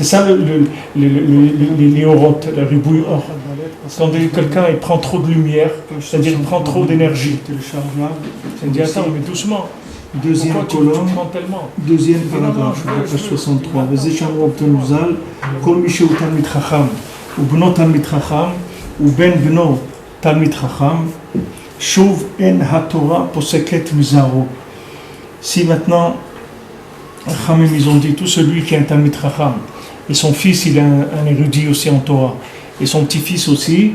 ça les orotes, le ribouille or. Quand quelqu'un il prend trop de lumière, c'est-à-dire il prend trop d'énergie. C'est-à-dire, attends, mais doucement. Deuxième colonne, deuxième paragraphe, page 63. וזה שאמרו בתנוזל, כל מי שהוא תלמיד חכם, ובנו תלמיד חכם, ובן בנו תלמיד חכם, שוב אין התורה פוסקת מזרעו. Si maintenant, Khamim, ils ont dit, tout celui qui est un Talmid Chacham, et son fils, il est un érudit aussi en Torah, et son petit-fils aussi,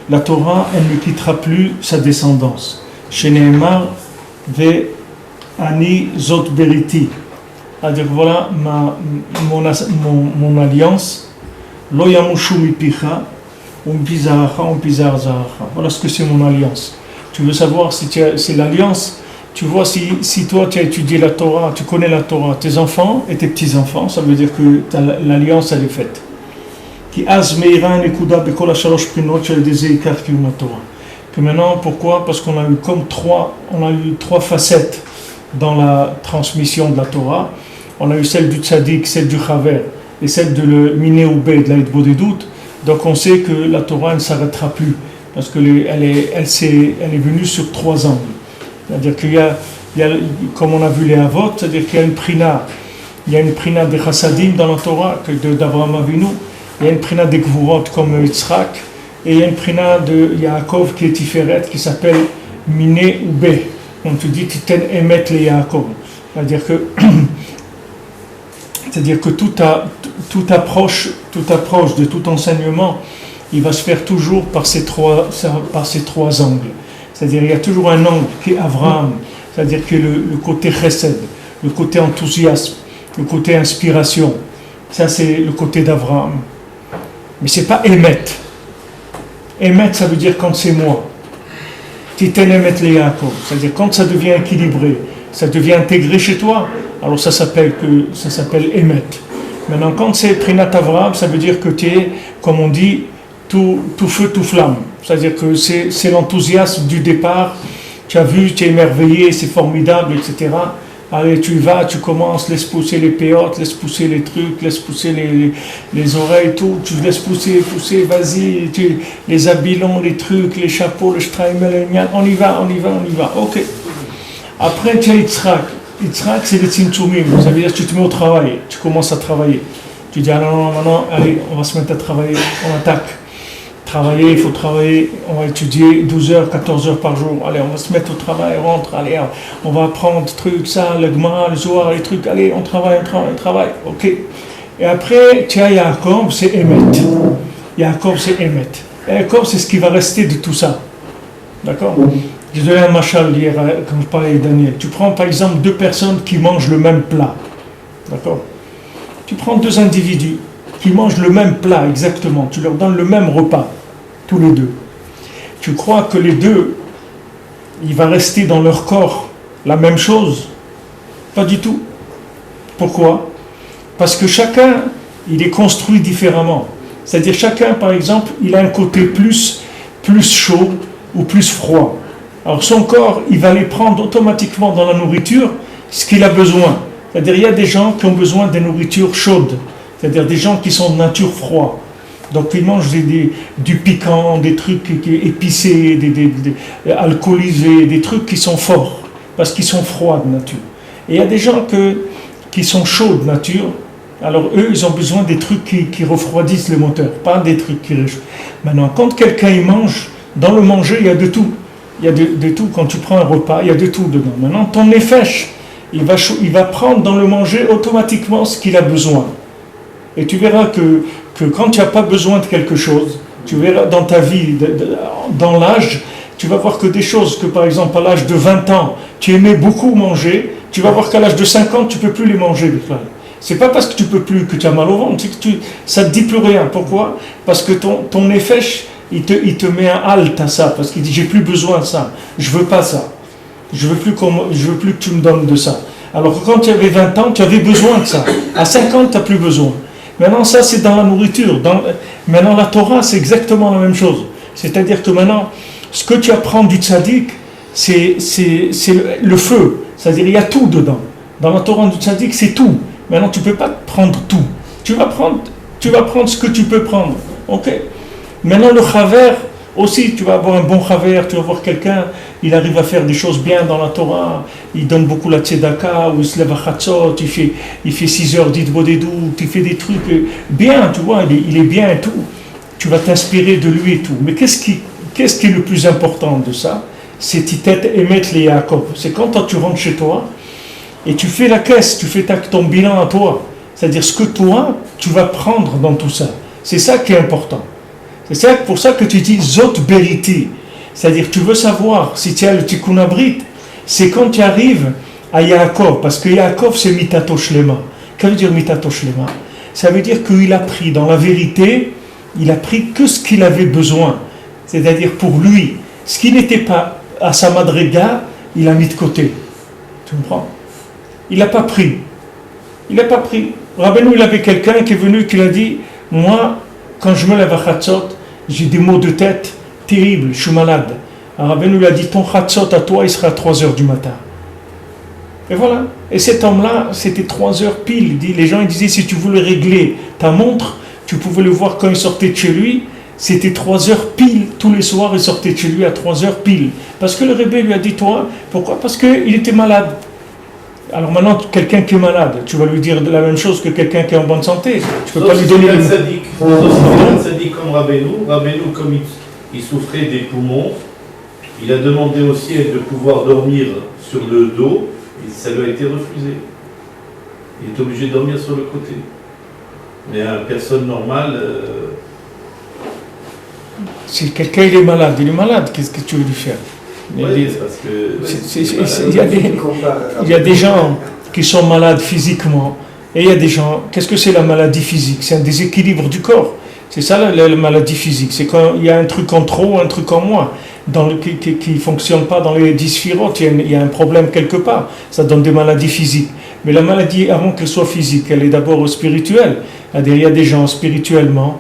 la Torah, elle ne quittera plus sa descendance. Chez Nehemar, ve ani zot beriti. C'est-à-dire, voilà mon alliance, lo yamushu mipicha, umpizaracha, umpizaracha. Voilà ce que c'est mon alliance. Tu veux savoir si c'est l'alliance? Tu vois, si toi tu as étudié la Torah, tu connais la Torah, tes enfants et tes petits-enfants, ça veut dire que l'alliance elle est faite. Que maintenant, pourquoi? Parce qu'on a eu trois facettes dans la transmission de la Torah. On a eu celle du tzaddik, celle du chaver et celle de le miné ou bé, de la hitbo des doutes. Donc on sait que la Torah ne s'arrêtera plus parce qu'elle est venue sur trois angles. C'est-à-dire qu'il y a, comme on a vu les Avot, c'est-à-dire qu'il y a une prina des chassadim dans la Torah, d'Abraham Avinu, il y a une prina des gvurot comme Yitzhak, et il y a une prina de Yaakov qui est Tiferet, qui s'appelle Miné ou Bé. On te dit Titen Emet le Yaakov. C'est-à-dire que toute approche de tout enseignement, il va se faire toujours par ces trois angles. C'est-à-dire qu'il y a toujours un angle qui est Avraham, c'est-à-dire que le côté chesed, le côté enthousiasme, le côté inspiration. Ça c'est le côté d'Avraham. Mais c'est pas Emet. Emet ça veut dire quand c'est moi. Titen Emet le Yaakov, c'est-à-dire quand ça devient équilibré, ça devient intégré chez toi, alors ça s'appelle Emet. Maintenant quand c'est Prinat Avraham, ça veut dire que tu es, comme on dit, tout feu, tout flamme. C'est-à-dire que c'est l'enthousiasme du départ. Tu as vu, tu es émerveillé, c'est formidable, etc. Allez, tu y vas, tu commences, laisse pousser les péotes, laisse pousser les trucs, laisse pousser les oreilles, tout. Tu laisses pousser, vas-y, les habillons, les trucs, les chapeaux, le shtraimel, on y va. Ok. Après, tu as Yitzhak. Yitzhak, c'est les tzimtzumim. Ça veut dire que tu te mets au travail, tu commences à travailler. Tu dis, ah non, maintenant, allez, on va se mettre à travailler, on attaque. Il faut travailler, on va étudier 12 heures, 14 heures par jour. Allez, on va se mettre au travail, on rentre, allez, on va apprendre trucs, ça, le Gemara, le Zohar, les trucs, allez, on travaille, ok. Et après, tu as Yaakov, c'est Emet. Yaakov, c'est ce qui va rester de tout ça. D'accord? J'ai donné un machal hier, quand je parlais avec Daniel. Tu prends par exemple deux personnes qui mangent le même plat. D'accord? Tu prends deux individus qui mangent le même plat exactement. Tu leur donnes le même repas. Tous les deux. Tu crois que les deux, il va rester dans leur corps la même chose? Pas du tout. Pourquoi? Parce que chacun, il est construit différemment. C'est-à-dire chacun, par exemple, il a un côté plus chaud ou plus froid. Alors son corps, il va les prendre automatiquement dans la nourriture ce qu'il a besoin. C'est-à-dire il y a des gens qui ont besoin de nourriture chaude. C'est-à-dire des gens qui sont de nature froide. Donc ils mangent du piquant, des trucs épicés, des alcoolisés, des trucs qui sont forts, parce qu'ils sont froids de nature. Et il y a des gens qui sont chauds de nature, alors eux, ils ont besoin des trucs qui refroidissent le moteur, pas des trucs qui réchauffent. Maintenant, quand quelqu'un il mange, dans le manger, il y a de tout. Il y a de tout, quand tu prends un repas, il y a de tout dedans. Maintenant, ton nefesh, il va prendre dans le manger automatiquement ce qu'il a besoin. Et tu verras que quand tu n'as pas besoin de quelque chose, tu verras dans ta vie, dans l'âge, tu vas voir que des choses que par exemple à l'âge de 20 ans, tu aimais beaucoup manger, tu vas voir qu'à l'âge de 50, tu ne peux plus les manger. C'est pas parce que tu peux plus que tu as mal au ventre, c'est que ça ne te dit plus rien. Pourquoi? Parce que ton nefesh, il te met un halt à ça, parce qu'il dit j'ai plus besoin de ça, je veux pas ça, je veux plus que tu me donnes de ça. Alors que quand tu avais 20 ans, tu avais besoin de ça. À 50, tu n'as plus besoin. Maintenant, ça, c'est dans la nourriture. Maintenant, la Torah, c'est exactement la même chose. C'est-à-dire que maintenant, ce que tu apprends du tzaddik, c'est le feu. C'est-à-dire, il y a tout dedans. Dans la Torah du tzaddik, c'est tout. Maintenant, tu ne peux pas prendre tout. Tu vas prendre ce que tu peux prendre. Ok. Maintenant, le chaver, aussi, tu vas avoir un bon chaver, tu vas voir quelqu'un, il arrive à faire des choses bien dans la Torah, il donne beaucoup la tzedaka, ou il se lève à Chatzot, il fait 6 heures d'Itbodedou, il fait des trucs bien, tu vois, il est bien et tout. Tu vas t'inspirer de lui et tout. Mais qu'est-ce qui est le plus important de ça? C'est Titet Emet le Yaakov. C'est quand toi tu rentres chez toi et tu fais la caisse, tu fais ton bilan à toi. C'est-à-dire ce que toi, tu vas prendre dans tout ça. C'est ça qui est important. C'est pour ça que tu dis Zot Beriti. C'est-à-dire tu veux savoir si tu as le Tikkun Abrit, c'est quand tu arrives à Yaakov. Parce que Yaakov c'est Mitato Shlema. Qu'est-ce que veut dire Mitato Shlema? Ça veut dire qu'il a pris dans la vérité, il a pris que ce qu'il avait besoin. C'est-à-dire pour lui, ce qui n'était pas à sa madriga, il a mis de côté. Tu comprends? Il n'a pas pris. Il n'a pas pris. Rabbeinu, il avait quelqu'un qui est venu, qui a dit, moi, quand je me lève à Chatzot, j'ai des maux de tête terribles, je suis malade. Alors Rabbeinu lui a dit, ton Chatzot à toi, il sera à 3 heures du matin. Et voilà. Et cet homme-là, c'était 3 heures pile. Les gens ils disaient, si tu voulais régler ta montre, tu pouvais le voir quand il sortait de chez lui, c'était 3 heures pile. Tous les soirs, il sortait de chez lui à 3 heures pile. Parce que le Rebbe lui a dit, toi, pourquoi? Parce qu'il était malade. Alors maintenant, quelqu'un qui est malade, tu vas lui dire la même chose que quelqu'un qui est en bonne santé. Tu peux pas lui donner le sadique. Sadique comme Rabbeinu. Rabbeinu, comme il souffrait des poumons, il a demandé aussi de pouvoir dormir sur le dos, et ça lui a été refusé. Il est obligé de dormir sur le côté. Mais une personne normale... Si quelqu'un il est malade, qu'est-ce que tu veux lui faire? Il y a des gens qui sont malades physiquement, et il y a des gens, qu'est-ce que c'est la maladie physique? C'est un déséquilibre du corps. C'est ça la maladie physique, c'est quand il y a un truc en trop, un truc en moins, qui ne fonctionne pas dans les 10 sphirotes, il y a un problème quelque part, ça donne des maladies physiques. Mais la maladie, avant qu'elle soit physique, elle est d'abord spirituelle. Il y a des gens spirituellement,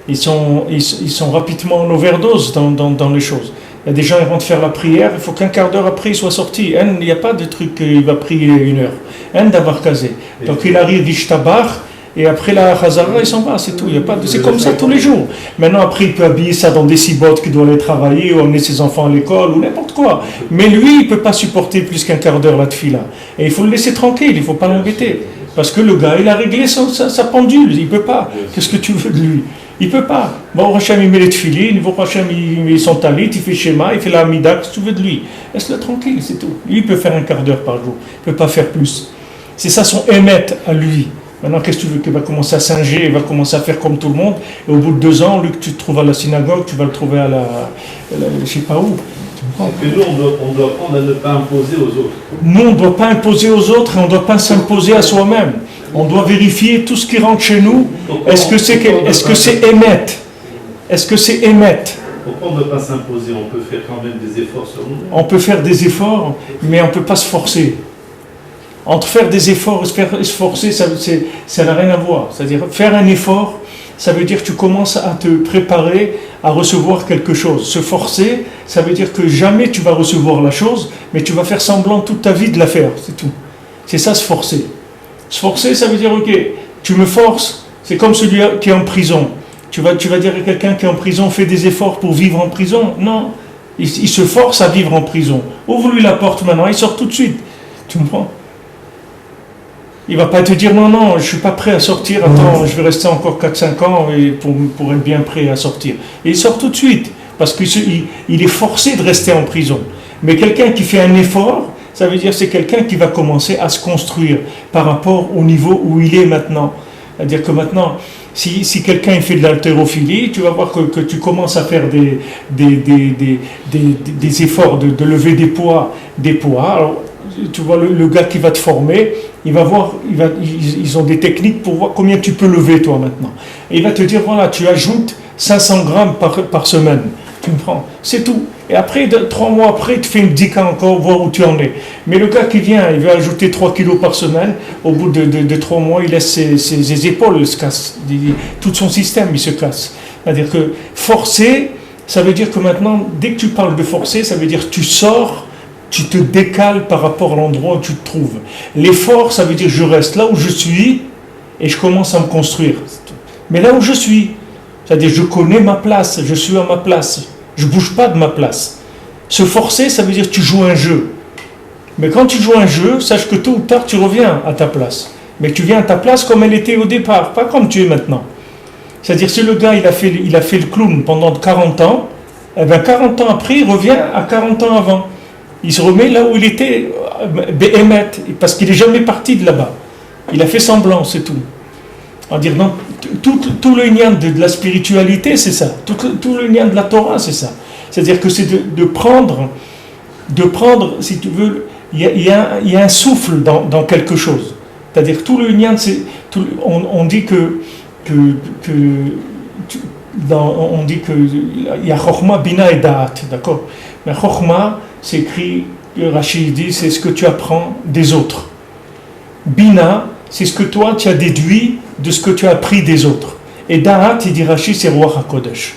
ils sont rapidement en overdose dans les choses. Il y a des gens qui vont faire la prière, il faut qu'un quart d'heure après il soit sorti. Il n'y a pas de truc qu'il va prier 1 heure. D'avoir casé. Donc il arrive, Ishtabach, et après la Chazara, il s'en va, c'est tout. C'est comme ça tous les jours. Maintenant, après, il peut habiller ça dans des cibottes qui doivent aller travailler, ou emmener ses enfants à l'école, ou n'importe quoi. Mais lui, il ne peut pas supporter plus qu'un quart d'heure la tefila. Et il faut le laisser tranquille, il ne faut pas l'embêter. Parce que le gars, il a réglé sa pendule, il ne peut pas. Qu'est-ce que tu veux de lui? Il ne peut pas. Bon, Hachem, il met les tefilines, Hachem, il met son talit, il fait schéma, il fait la amida, qu'est-ce que tu veux de lui? Laisse-le tranquille, c'est tout. Lui, il peut faire un quart d'heure par jour, il ne peut pas faire plus. C'est ça son émet à lui. Maintenant, qu'est-ce que tu veux? Qu'il va commencer à singer, il va commencer à faire comme tout le monde, et au bout de 2 ans, lui que tu te trouves à la synagogue, tu vas le trouver à je ne sais pas où. C'est que nous, on doit apprendre à ne pas imposer aux autres. Nous, on ne doit pas imposer aux autres et on ne doit pas s'imposer à soi-même. On doit vérifier tout ce qui rentre chez nous. Est-ce que c'est émet? Est-ce que c'est émet? Pourquoi on ne doit pas s'imposer? On peut faire quand même des efforts sur nous. On peut faire des efforts, mais on ne peut pas se forcer. Entre faire des efforts et se forcer, ça n'a rien à voir. C'est-à-dire, faire un effort, ça veut dire que tu commences à te préparer à recevoir quelque chose. Se forcer, ça veut dire que jamais tu vas recevoir la chose, mais tu vas faire semblant toute ta vie de la faire, c'est tout. C'est ça, se forcer. Se forcer, ça veut dire, ok, tu me forces, c'est comme celui qui est en prison. Tu vas dire à quelqu'un qui est en prison, fais des efforts pour vivre en prison. Non, il se force à vivre en prison. Ouvre-lui la porte maintenant, il sort tout de suite. Tu comprends? Il ne va pas te dire non, je ne suis pas prêt à sortir, attends, je vais rester encore 4-5 ans pour être bien prêt à sortir. Et il sort tout de suite, parce qu'il est forcé de rester en prison. Mais quelqu'un qui fait un effort, ça veut dire que c'est quelqu'un qui va commencer à se construire par rapport au niveau où il est maintenant. C'est-à-dire que maintenant, si quelqu'un fait de l'haltérophilie, tu vas voir que tu commences à faire des efforts de lever des poids. Alors, tu vois le gars qui va te former, il va voir, ils ont des techniques pour voir combien tu peux lever toi maintenant. Et il va te dire, voilà, tu ajoutes 500 grammes par semaine. Tu me prends, c'est tout. Et après, 3 mois après, tu fais une bdika encore, voir où tu en es. Mais le gars qui vient, il va ajouter 3 kilos par semaine. Au bout de 3 mois, il laisse ses épaules se cassent. Tout son système, il se casse. C'est-à-dire que forcer, ça veut dire que maintenant, dès que tu parles de forcer, ça veut dire que tu sors, tu te décales par rapport à l'endroit où tu te trouves. L'effort, ça veut dire que je reste là où je suis et je commence à me construire. Mais là où je suis, c'est-à-dire je connais ma place, je suis à ma place, je ne bouge pas de ma place. Se forcer, ça veut dire que tu joues un jeu. Mais quand tu joues un jeu, sache que tôt ou tard, tu reviens à ta place. Mais tu viens à ta place comme elle était au départ, pas comme tu es maintenant. C'est-à-dire si le gars, il a fait le clown pendant 40 ans, eh bien 40 ans après, il revient à 40 ans avant. Il se remet là où il était, parce qu'il n'est jamais parti de là-bas. Il a fait semblant, c'est tout. On dire non, tout le lien de la spiritualité, c'est ça. Tout le lien de la Torah, c'est ça. C'est-à-dire que c'est de prendre, si tu veux, il y a un souffle dans quelque chose. C'est-à-dire tout le lien, on dit on dit que il y a Chokhma, Bina et Da'at, d'accord. Mais Chokhma, c'est écrit, Rachid dit, c'est ce que tu apprends des autres. Bina, c'est ce que toi tu as déduit de ce que tu as appris des autres. Et Da'at, il dit Rachid, c'est Ruach HaKodesh.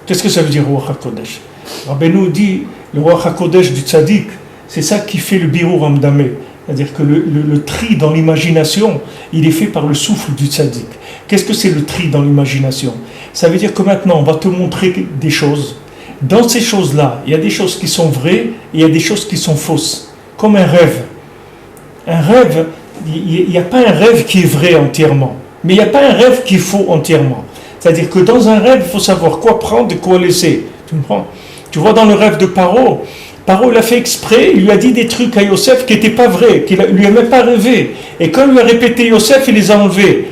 Qu'est-ce que ça veut dire Ruach HaKodesh? Rabbeinu dit, le Ruach HaKodesh du Tzaddik, c'est ça qui fait le Birur Hamdameh. C'est-à-dire que le tri dans l'imagination, il est fait par le souffle du tzaddik. Qu'est-ce que c'est le tri dans l'imagination? Ça veut dire que maintenant, on va te montrer des choses. Dans ces choses-là, il y a des choses qui sont vraies et il y a des choses qui sont fausses. Comme un rêve. Un rêve, il n'y a pas un rêve qui est vrai entièrement. Mais il n'y a pas un rêve qui est faux entièrement. C'est-à-dire que dans un rêve, il faut savoir quoi prendre et quoi laisser. Tu comprends? Tu vois dans le rêve de Paro, il a fait exprès, il lui a dit des trucs à Yosef qui n'étaient pas vrais, qu'il ne lui a même pas rêvé. Et quand il lui a répété Yosef, il les a enlevés.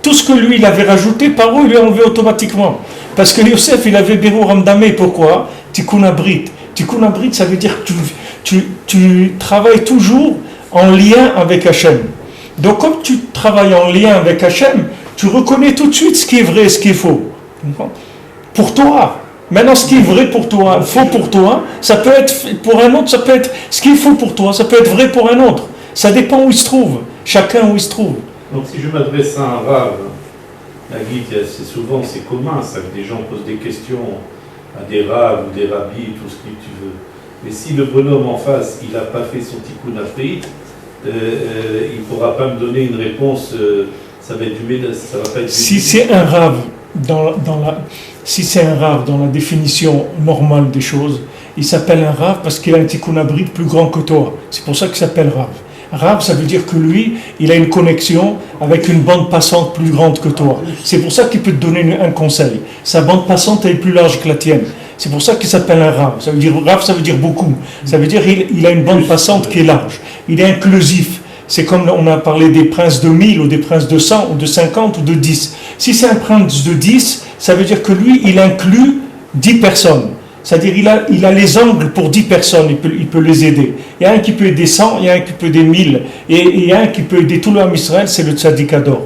Tout ce que lui, il avait rajouté, Paro, il lui a enlevé automatiquement. Parce que Yosef, il avait Birur Hamdameh. Pourquoi? Tikkun Abrit. Tikkun Abrit, ça veut dire que tu travailles toujours en lien avec Hachem. Donc, comme tu travailles en lien avec Hachem, tu reconnais tout de suite ce qui est vrai et ce qui est faux. Pour toi. Maintenant, ce qui est vrai pour toi, faux pour toi, ça peut être pour un autre, ça peut être ce qui est faux pour toi, ça peut être vrai pour un autre. Ça dépend où il se trouve, chacun où il se trouve. Donc, si je m'adresse à un rave, la guide, souvent c'est commun, ça que des gens posent des questions à des raves ou des rabbis, tout ce que tu veux. Mais si le bonhomme en face, il n'a pas fait son tikkun afrit, il ne pourra pas me donner une réponse. Ça va être du méda, ça va pas être. Si c'est un rave si c'est un rave dans la définition normale des choses, il s'appelle un rave parce qu'il a un tikkun abrit plus grand que toi. C'est pour ça qu'il s'appelle rave. Rave, ça veut dire que lui, il a une connexion avec une bande passante plus grande que toi. C'est pour ça qu'il peut te donner un conseil. Sa bande passante est plus large que la tienne. C'est pour ça qu'il s'appelle un rave. Ça veut dire beaucoup. Ça veut dire qu'il a une bande passante qui est large. Il est inclusif. C'est comme on a parlé des princes de 1000 ou des princes de 100 ou de 50 ou de 10. Si c'est un prince de 10, ça veut dire que lui, il inclut 10 personnes. C'est-à-dire il a les angles pour 10 personnes, il peut les aider. Il y a un qui peut aider 100, il y a un qui peut aider 1000, et il y a un qui peut aider tout le Ham Israël, c'est le Tzaddik Ador.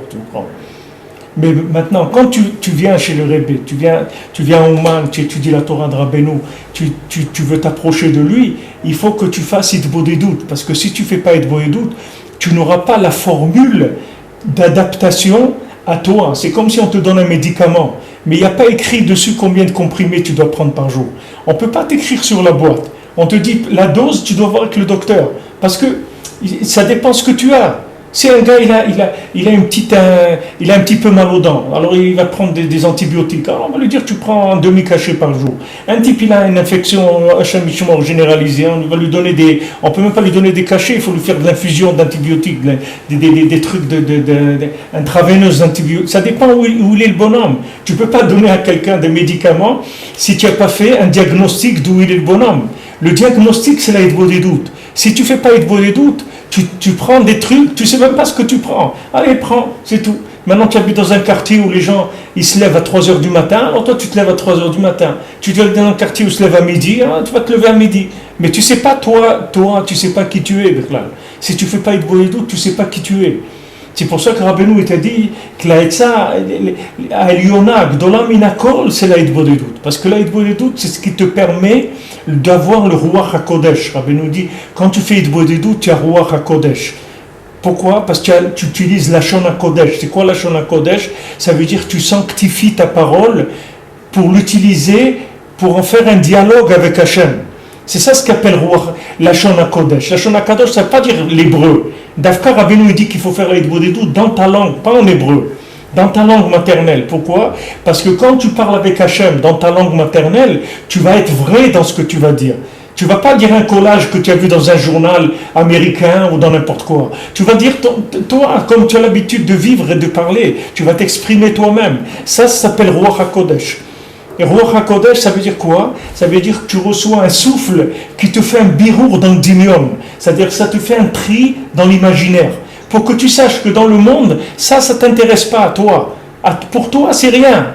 Mais maintenant, quand tu viens chez le Rebbe, tu viens au Man, tu étudies la Torah de Rabbeinu, tu veux t'approcher de lui, il faut que tu fasses Hitbodedut, parce que si tu ne fais pas Hitbodedut, tu n'auras pas la formule d'adaptation à toi. C'est comme si on te donne un médicament, mais il n'y a pas écrit dessus combien de comprimés tu dois prendre par jour. On ne peut pas t'écrire sur la boîte. On te dit la dose, tu dois voir avec le docteur, parce que ça dépend ce que tu as. Si un gars il a un petit peu mal aux dents, alors il va prendre des antibiotiques. Alors on va lui dire tu prends un demi-cachet par jour. Un type il a une infection généralisée, on peut même pas lui donner des cachets, il faut lui faire de l'infusion d'antibiotiques, des trucs intraveineuses d'antibiotiques. Ça dépend où il est le bonhomme. Tu peux pas donner à quelqu'un des médicaments si tu n'as pas fait un diagnostic d'où il est le bonhomme. Le diagnostic c'est la Hitbodedut. Si tu fais pas Hitbodedut, tu prends des trucs, tu ne sais même pas ce que tu prends. Allez, prends, c'est tout. Maintenant, tu habites dans un quartier où les gens ils se lèvent à 3h du matin, alors toi, tu te lèves à 3h du matin. Tu te lèves dans un quartier où ils se lèvent à midi, alors tu vas te lever à midi. Mais tu ne sais pas, toi, tu ne sais pas qui tu es. Si tu ne fais pas Hitbodedut, tu ne sais pas qui tu es. C'est pour ça que Rabbeinu t'a dit que la Etza, Eliona, Gdola Minakol, c'est la Hitbodedut. Parce que la Hitbodedut, c'est ce qui te permet d'avoir le Ruach HaKodesh. Rabbeinu dit, quand tu fais Hitbodedut, tu as Ruach HaKodesh. Pourquoi? Parce que tu utilises la Lashon HaKodesh. C'est quoi la Lashon HaKodesh? Ça veut dire que tu sanctifies ta parole pour l'utiliser, pour en faire un dialogue avec Hachem. C'est ça ce qu'appelle la Shon HaKodesh. La Shon HaKodesh, ça ne veut pas dire l'hébreu. Dafka Rabbeinu dit qu'il faut faire l'Hitbodedut dans ta langue, pas en hébreu. Dans ta langue maternelle. Pourquoi? Parce que quand tu parles avec Hachem dans ta langue maternelle, tu vas être vrai dans ce que tu vas dire. Tu ne vas pas dire un collage que tu as vu dans un journal américain ou dans n'importe quoi. Tu vas dire, toi, comme tu as l'habitude de vivre et de parler, tu vas t'exprimer toi-même. Ça s'appelle Ruach HaKodesh. Et Ruach HaKodesh, ça veut dire quoi? Ça veut dire que tu reçois un souffle qui te fait un birour dans le dimium. C'est-à-dire que ça te fait un tri dans l'imaginaire. Pour que tu saches que dans le monde, ça ne t'intéresse pas à toi. Pour toi, c'est rien.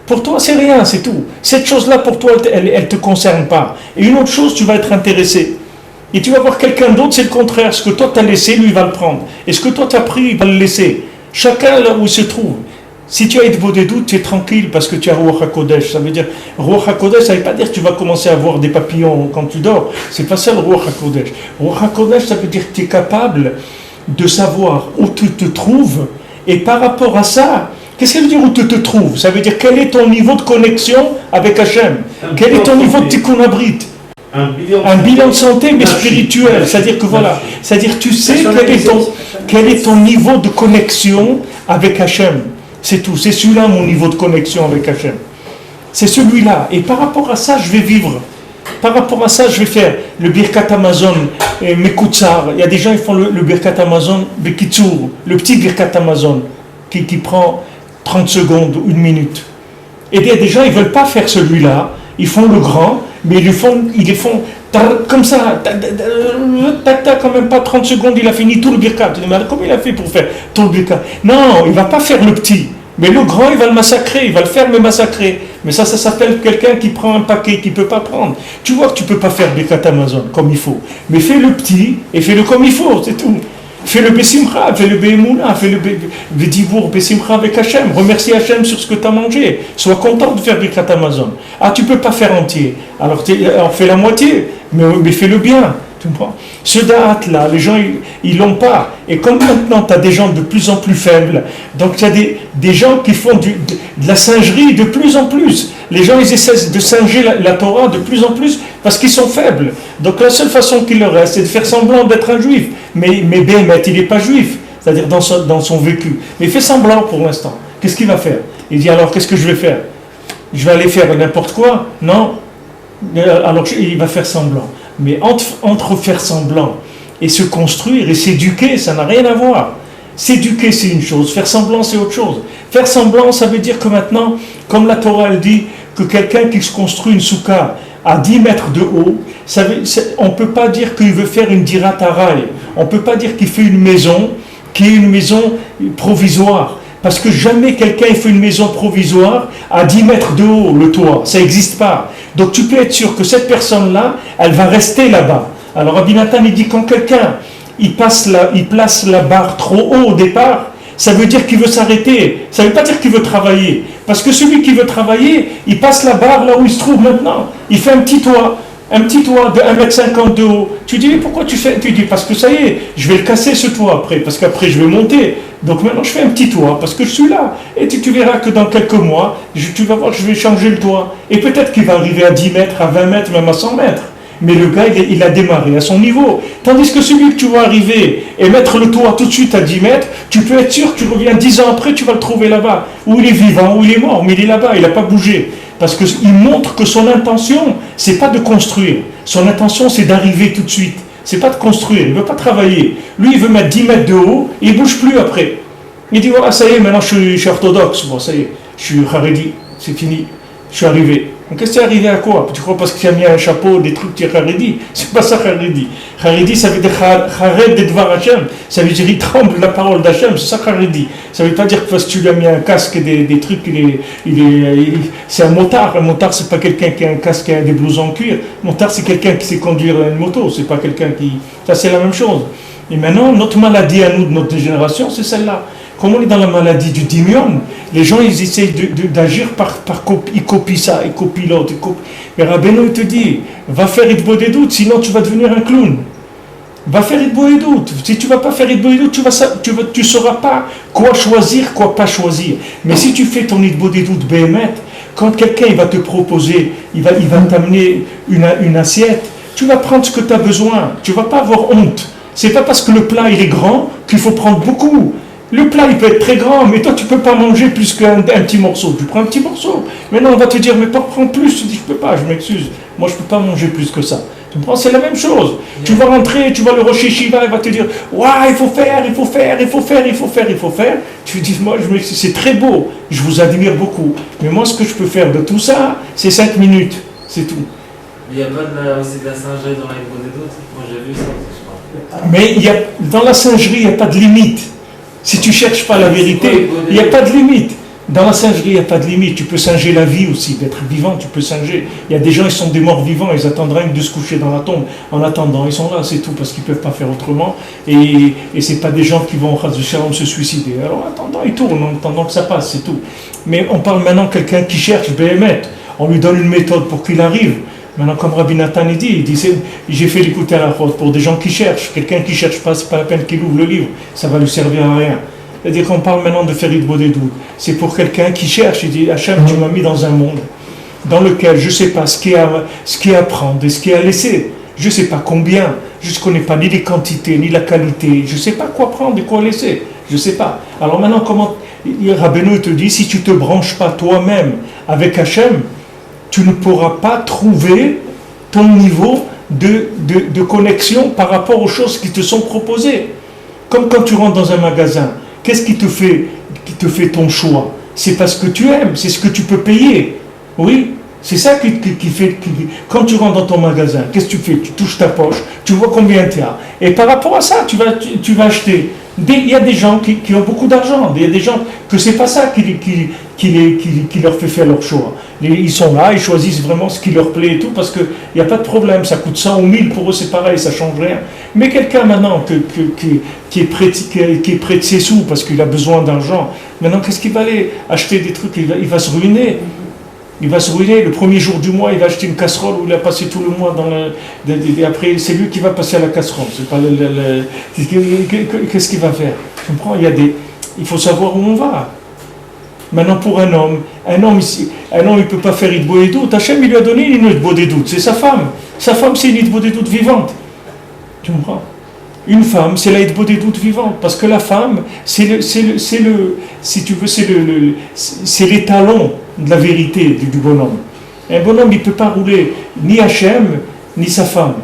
Pour toi, c'est rien, c'est tout. Cette chose-là, pour toi, elle ne te concerne pas. Et une autre chose, tu vas être intéressé. Et tu vas voir quelqu'un d'autre, c'est le contraire. Ce que toi, tu as laissé, lui, il va le prendre. Et ce que toi, tu as pris, il va le laisser. Chacun là où il se trouve. Si tu as Hitbodedut, tu es tranquille parce que tu as Ruach HaKodesh. Ça veut dire, Ruach HaKodesh, ça ne veut pas dire que tu vas commencer à voir des papillons quand tu dors. C'est pas ça le Ruach HaKodesh. Ruach HaKodesh, ça veut dire que tu es capable de savoir où tu te trouves, et par rapport à ça, qu'est-ce que ça veut dire où tu te trouves? Ça veut dire quel est ton niveau de connexion avec Hachem, quel est ton niveau de tikkun abrit, un bilan de santé mais spirituel, c'est-à-dire que voilà, c'est-à-dire tu sais quel est ton niveau de connexion avec Hachem, c'est tout, c'est celui-là mon niveau de connexion avec Hachem, c'est celui-là, et par rapport à ça je vais vivre. Par rapport à ça, je vais faire le Birkat Amazon, Mekutsar. Il y a des gens qui font le Birkat Amazon, Bekitsur, le petit Birkat Amazon, qui prend 30 secondes ou 1 minute. Et il y a des gens, ils ne veulent pas faire celui-là, ils font le grand, mais ils le font comme ça, quand même pas 30 secondes, il a fini tout le Birkat. Tu dis, mais comment il a fait pour faire tout le Birkat? Non, il ne va pas faire le petit. Mais le grand, il va le massacrer, il va le faire, mais massacrer. Mais ça s'appelle quelqu'un qui prend un paquet qu'il ne peut pas prendre. Tu vois que tu ne peux pas faire Birkat Amazon comme il faut. Mais fais le petit et fais-le comme il faut, c'est tout. Fais le Bessimcha, fais le Be'emouna, fais le Dibour Bessimcha avec Hachem. Remercie Hachem sur ce que tu as mangé. Sois content de faire Birkat Amazon. Ah, tu ne peux pas faire entier. Alors fais la moitié, mais fais-le bien. Tu comprends? Ce da'at-là, les gens, ils l'ont pas. Et comme maintenant, tu as des gens de plus en plus faibles, donc tu as des gens qui font de la singerie de plus en plus. Les gens, ils essaient de singer la Torah de plus en plus parce qu'ils sont faibles. Donc la seule façon qu'il leur reste, c'est de faire semblant d'être un juif. Mais Béhémet, il n'est pas juif, c'est-à-dire dans son vécu. Mais il fait semblant pour l'instant. Qu'est-ce qu'il va faire? Il dit, alors qu'est-ce que je vais faire? Je vais aller faire n'importe quoi? Non. Alors il va faire semblant. Mais entre faire semblant et se construire et s'éduquer, ça n'a rien à voir. S'éduquer, c'est une chose, faire semblant, c'est autre chose. Faire semblant, ça veut dire que maintenant, comme la Torah elle dit, que quelqu'un qui se construit une soukha à 10 mètres de haut, on ne peut pas dire qu'il veut faire une dirat araï. On ne peut pas dire qu'il fait une maison qui est une maison provisoire. Parce que jamais quelqu'un fait une maison provisoire à 10 mètres de haut, le toit. Ça n'existe pas. Donc tu peux être sûr que cette personne-là, elle va rester là-bas. Alors Rabbi Nathan, il dit quand quelqu'un, il place la barre trop haut au départ, ça veut dire qu'il veut s'arrêter. Ça ne veut pas dire qu'il veut travailler. Parce que celui qui veut travailler, il passe la barre là où il se trouve maintenant. Il fait un petit toit de 1,50 m de haut. Tu dis, mais pourquoi tu fais? Tu dis, parce que ça y est, je vais le casser ce toit après, parce qu'après je vais monter. Donc maintenant je fais un petit toit, parce que je suis là. Et tu verras que dans quelques mois, tu vas voir que je vais changer le toit. Et peut-être qu'il va arriver à 10 mètres, à 20 mètres, même à 100 mètres. Mais le gars, il a démarré à son niveau. Tandis que celui que tu vas arriver et mettre le toit tout de suite à 10 mètres, tu peux être sûr que tu reviens 10 ans après, tu vas le trouver là-bas. Ou il est vivant, ou il est mort, mais il est là-bas, il n'a pas bougé. Parce qu'il montre que son intention, c'est pas de construire. Son intention, c'est d'arriver tout de suite. C'est pas de construire, il ne veut pas travailler. Lui, il veut mettre 10 mètres de haut, et il ne bouge plus après. Il dit, voilà, ça y est, maintenant je suis orthodoxe. Bon, ça y est, je suis haredi, c'est fini, je suis arrivé. Donc, qu'est-ce qui est arrivé à quoi? Tu crois parce qu'il a mis un chapeau, des trucs, tu es haredi? C'est pas ça, haredi. Haredi, ça veut dire hared de dvar Hashem. Ça veut dire il tremble la parole d'Hachem, c'est ça, haredi. Ça veut pas dire que parce que tu lui as mis un casque et des trucs, c'est un motard. Un motard, c'est pas quelqu'un qui a un casque et des blousons en cuir. Un motard, c'est quelqu'un qui sait conduire une moto. C'est pas quelqu'un qui. Ça, c'est la même chose. Et maintenant, notre maladie à nous, de notre génération, c'est celle-là. Comme on est dans la maladie du dimion, les gens ils essayent d'agir par ils copient ça, ils copient l'autre, ils copient. Mais Rabbeinu te dit, va faire Hitbodedut, sinon tu vas devenir un clown. Va faire Hitbodedut. Si tu ne vas pas faire Hitbodedut, tu sauras pas quoi choisir, quoi pas choisir. Mais si tu fais ton Hitbodedut Béhémet, Quand quelqu'un il va te proposer, il va t'amener une assiette, tu vas prendre ce que tu as besoin. Tu ne vas pas avoir honte. C'est pas parce que le plat il est grand qu'il faut prendre beaucoup. Le plat il peut être très grand, mais toi tu ne peux pas manger plus qu'un petit morceau. Tu prends un petit morceau. Maintenant on va te dire, mais pas prendre plus. Tu dis, je ne peux pas, je m'excuse. Moi je ne peux pas manger plus que ça. Tu comprends? C'est la même chose. Tu vas rentrer, tu vas le Rosh Yeshiva, il va te dire, ouais, il faut faire. Tu dis, moi je m'excuse, c'est très beau, je vous admire beaucoup. Mais moi ce que je peux faire de tout ça, c'est 5 minutes. C'est tout. Il n'y a pas aussi de la singerie dans la Hébreu des doutes. Moi j'ai vu ça. Mais dans la singerie, il n'y a pas de limite. Si tu ne cherches pas la vérité, il n'y a pas de limite. Dans la singerie, il n'y a pas de limite. Tu peux singer la vie aussi, d'être vivant, tu peux singer. Il y a des gens, ils sont des morts vivants, ils attendent rien que de se coucher dans la tombe. En attendant, ils sont là, c'est tout, parce qu'ils ne peuvent pas faire autrement. Et ce n'est pas des gens qui vont, se suicider. Alors, en attendant, ils tournent, en attendant que ça passe, c'est tout. Mais on parle maintenant de quelqu'un qui cherche, Béhémet. On lui donne une méthode pour qu'il arrive. Maintenant, comme Rabbi Nathan il dit, j'ai fait l'écouter à la faute pour des gens qui cherchent. Quelqu'un qui ne cherche pas, ce n'est pas la peine qu'il ouvre le livre, ça va lui servir à rien. C'est-à-dire qu'on parle maintenant de faire Hitbo des doutes. C'est pour quelqu'un qui cherche, il dit, Hachem, tu m'as mis dans un monde dans lequel je ne sais pas ce qu'il y a à prendre et ce qu'il y a à laisser. Je ne sais pas combien, je ne connais pas ni les quantités, ni la qualité, je ne sais pas quoi prendre et quoi laisser. Je ne sais pas. Alors maintenant, comment Rabbeinu te dit, si tu ne te branches pas toi-même avec Hachem, tu ne pourras pas trouver ton niveau de connexion par rapport aux choses qui te sont proposées. Comme quand tu rentres dans un magasin, qu'est-ce qui te fait ton choix? C'est parce que tu aimes, c'est ce que tu peux payer. Oui, c'est ça qui fait... Quand tu rentres dans ton magasin, qu'est-ce que tu fais? Tu touches ta poche, tu vois combien tu as. Et par rapport à ça, tu vas acheter. Il y a des gens qui ont beaucoup d'argent, il y a des gens que c'est pas ça qui leur fait faire leur choix. Ils sont là, ils choisissent vraiment ce qui leur plaît et tout, parce qu'il n'y a pas de problème, ça coûte 100 ou 1000, pour eux c'est pareil, ça ne change rien. Mais quelqu'un maintenant qui est prêt de ses sous parce qu'il a besoin d'argent, maintenant qu'est-ce qu'il va aller acheter des trucs? Il va se ruiner. Il va se ruiner, le premier jour du mois, il va acheter une casserole où il a passé tout le mois et après, c'est lui qui va passer à la casserole. C'est pas qu'est-ce qu'il va faire? Tu comprends? Il faut savoir où on va. Maintenant, pour un homme, il ne peut pas faire Hitbo des doutes. Hachem, il lui a donné une Hitbo des doutes. C'est sa femme. Sa femme, c'est une Hitbo des doutes vivante. Tu comprends? Une femme, c'est la Hitbo des doutes vivante. Parce que la femme, c'est l'étalon de la vérité du bonhomme. Un bonhomme, il ne peut pas rouler ni Hachem, ni sa femme.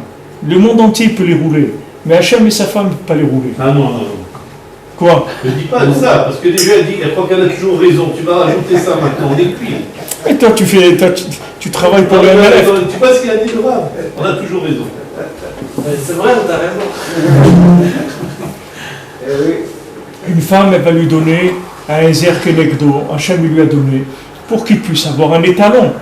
Le monde entier peut les rouler. Mais Hachem et sa femme ne peuvent pas les rouler. Ah non. Quoi? Ne dis pas de ça, parce que déjà, elle croit qu'elle a toujours raison. Tu vas rajouter ça maintenant, on est cuit. Et toi, tu travailles pour le MLF. Tu vois ce qu'il a dit, le Rav? On a toujours raison. C'est vrai, on t'a raison. Une femme, elle va lui donner un Ezer Kenegdo, Hachem lui a donné, pour qu'il puisse avoir un étalon.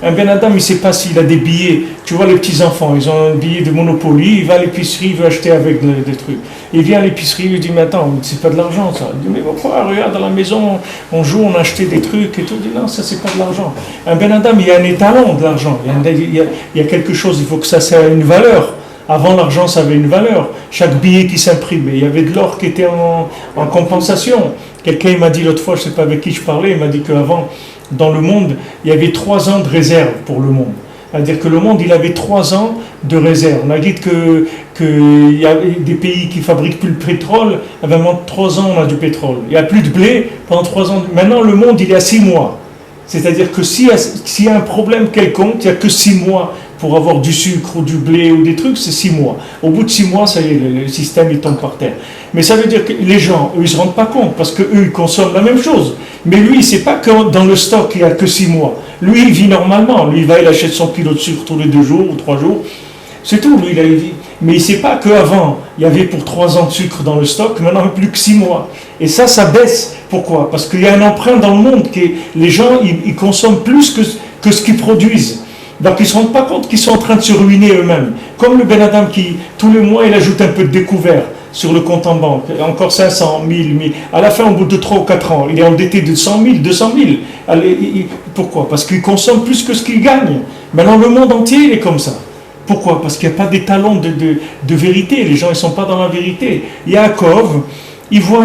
Un Ben Adam, il ne sait pas s'il a des billets. Tu vois, les petits-enfants, ils ont un billet de Monopoly, il va à l'épicerie, il veut acheter avec des trucs. Il vient à l'épicerie, il lui dit, mais attends, c'est pas de l'argent ça. Il dit, mais pourquoi? Regarde, à la maison, on joue, on a acheté des trucs et tout. Il dit, non, ça c'est pas de l'argent. Un Ben Adam, il y a un étalon de l'argent. Il y a quelque chose, il faut que ça ait une valeur. Avant, l'argent, ça avait une valeur. Chaque billet qui s'imprimait, il y avait de l'or qui était en compensation. Quelqu'un m'a dit l'autre fois, je ne sais pas avec qui je parlais, il m'a dit qu'avant, dans le monde, il y avait 3 ans de réserve pour le monde. C'est-à-dire que le monde, il avait 3 ans de réserve. On a dit qu'il y a des pays qui fabriquent plus le pétrole, pendant 3 ans, on a du pétrole. Il n'y a plus de blé pendant 3 ans. Maintenant, le monde, il est à 6 mois. C'est-à-dire que s'il y a un problème quelconque, il n'y a que 6 mois pour avoir du sucre ou du blé ou des trucs, c'est 6 mois. Au bout de 6 mois, ça y est, le système il tombe par terre. Mais ça veut dire que les gens, eux, ils ne se rendent pas compte, parce qu'eux, ils consomment la même chose. Mais lui, il ne sait pas que dans le stock, il n'y a que 6 mois. Lui, il vit normalement. Lui, il achète son kilo de sucre tous les 2 jours ou 3 jours. C'est tout, lui, il vit. Mais il ne sait pas qu'avant, il y avait pour 3 ans de sucre dans le stock, maintenant, il n'y a plus que 6 mois. Et ça baisse. Pourquoi? Parce qu'il y a un emprunt dans le monde. Les gens, ils consomment plus que ce qu'ils produisent. Donc ils ne se rendent pas compte qu'ils sont en train de se ruiner eux-mêmes. Comme le Ben Adam qui, tous les mois, il ajoute un peu de découvert sur le compte en banque. Encore 500, 1000. À la fin, au bout de 3 ou 4 ans, il est endetté de 100 000, 200 000. Pourquoi? Parce qu'il consomme plus que ce qu'il gagne. Maintenant, le monde entier, il est comme ça. Pourquoi? Parce qu'il n'y a pas d'étalon de vérité. Les gens, ils ne sont pas dans la vérité. Yaakov, il voit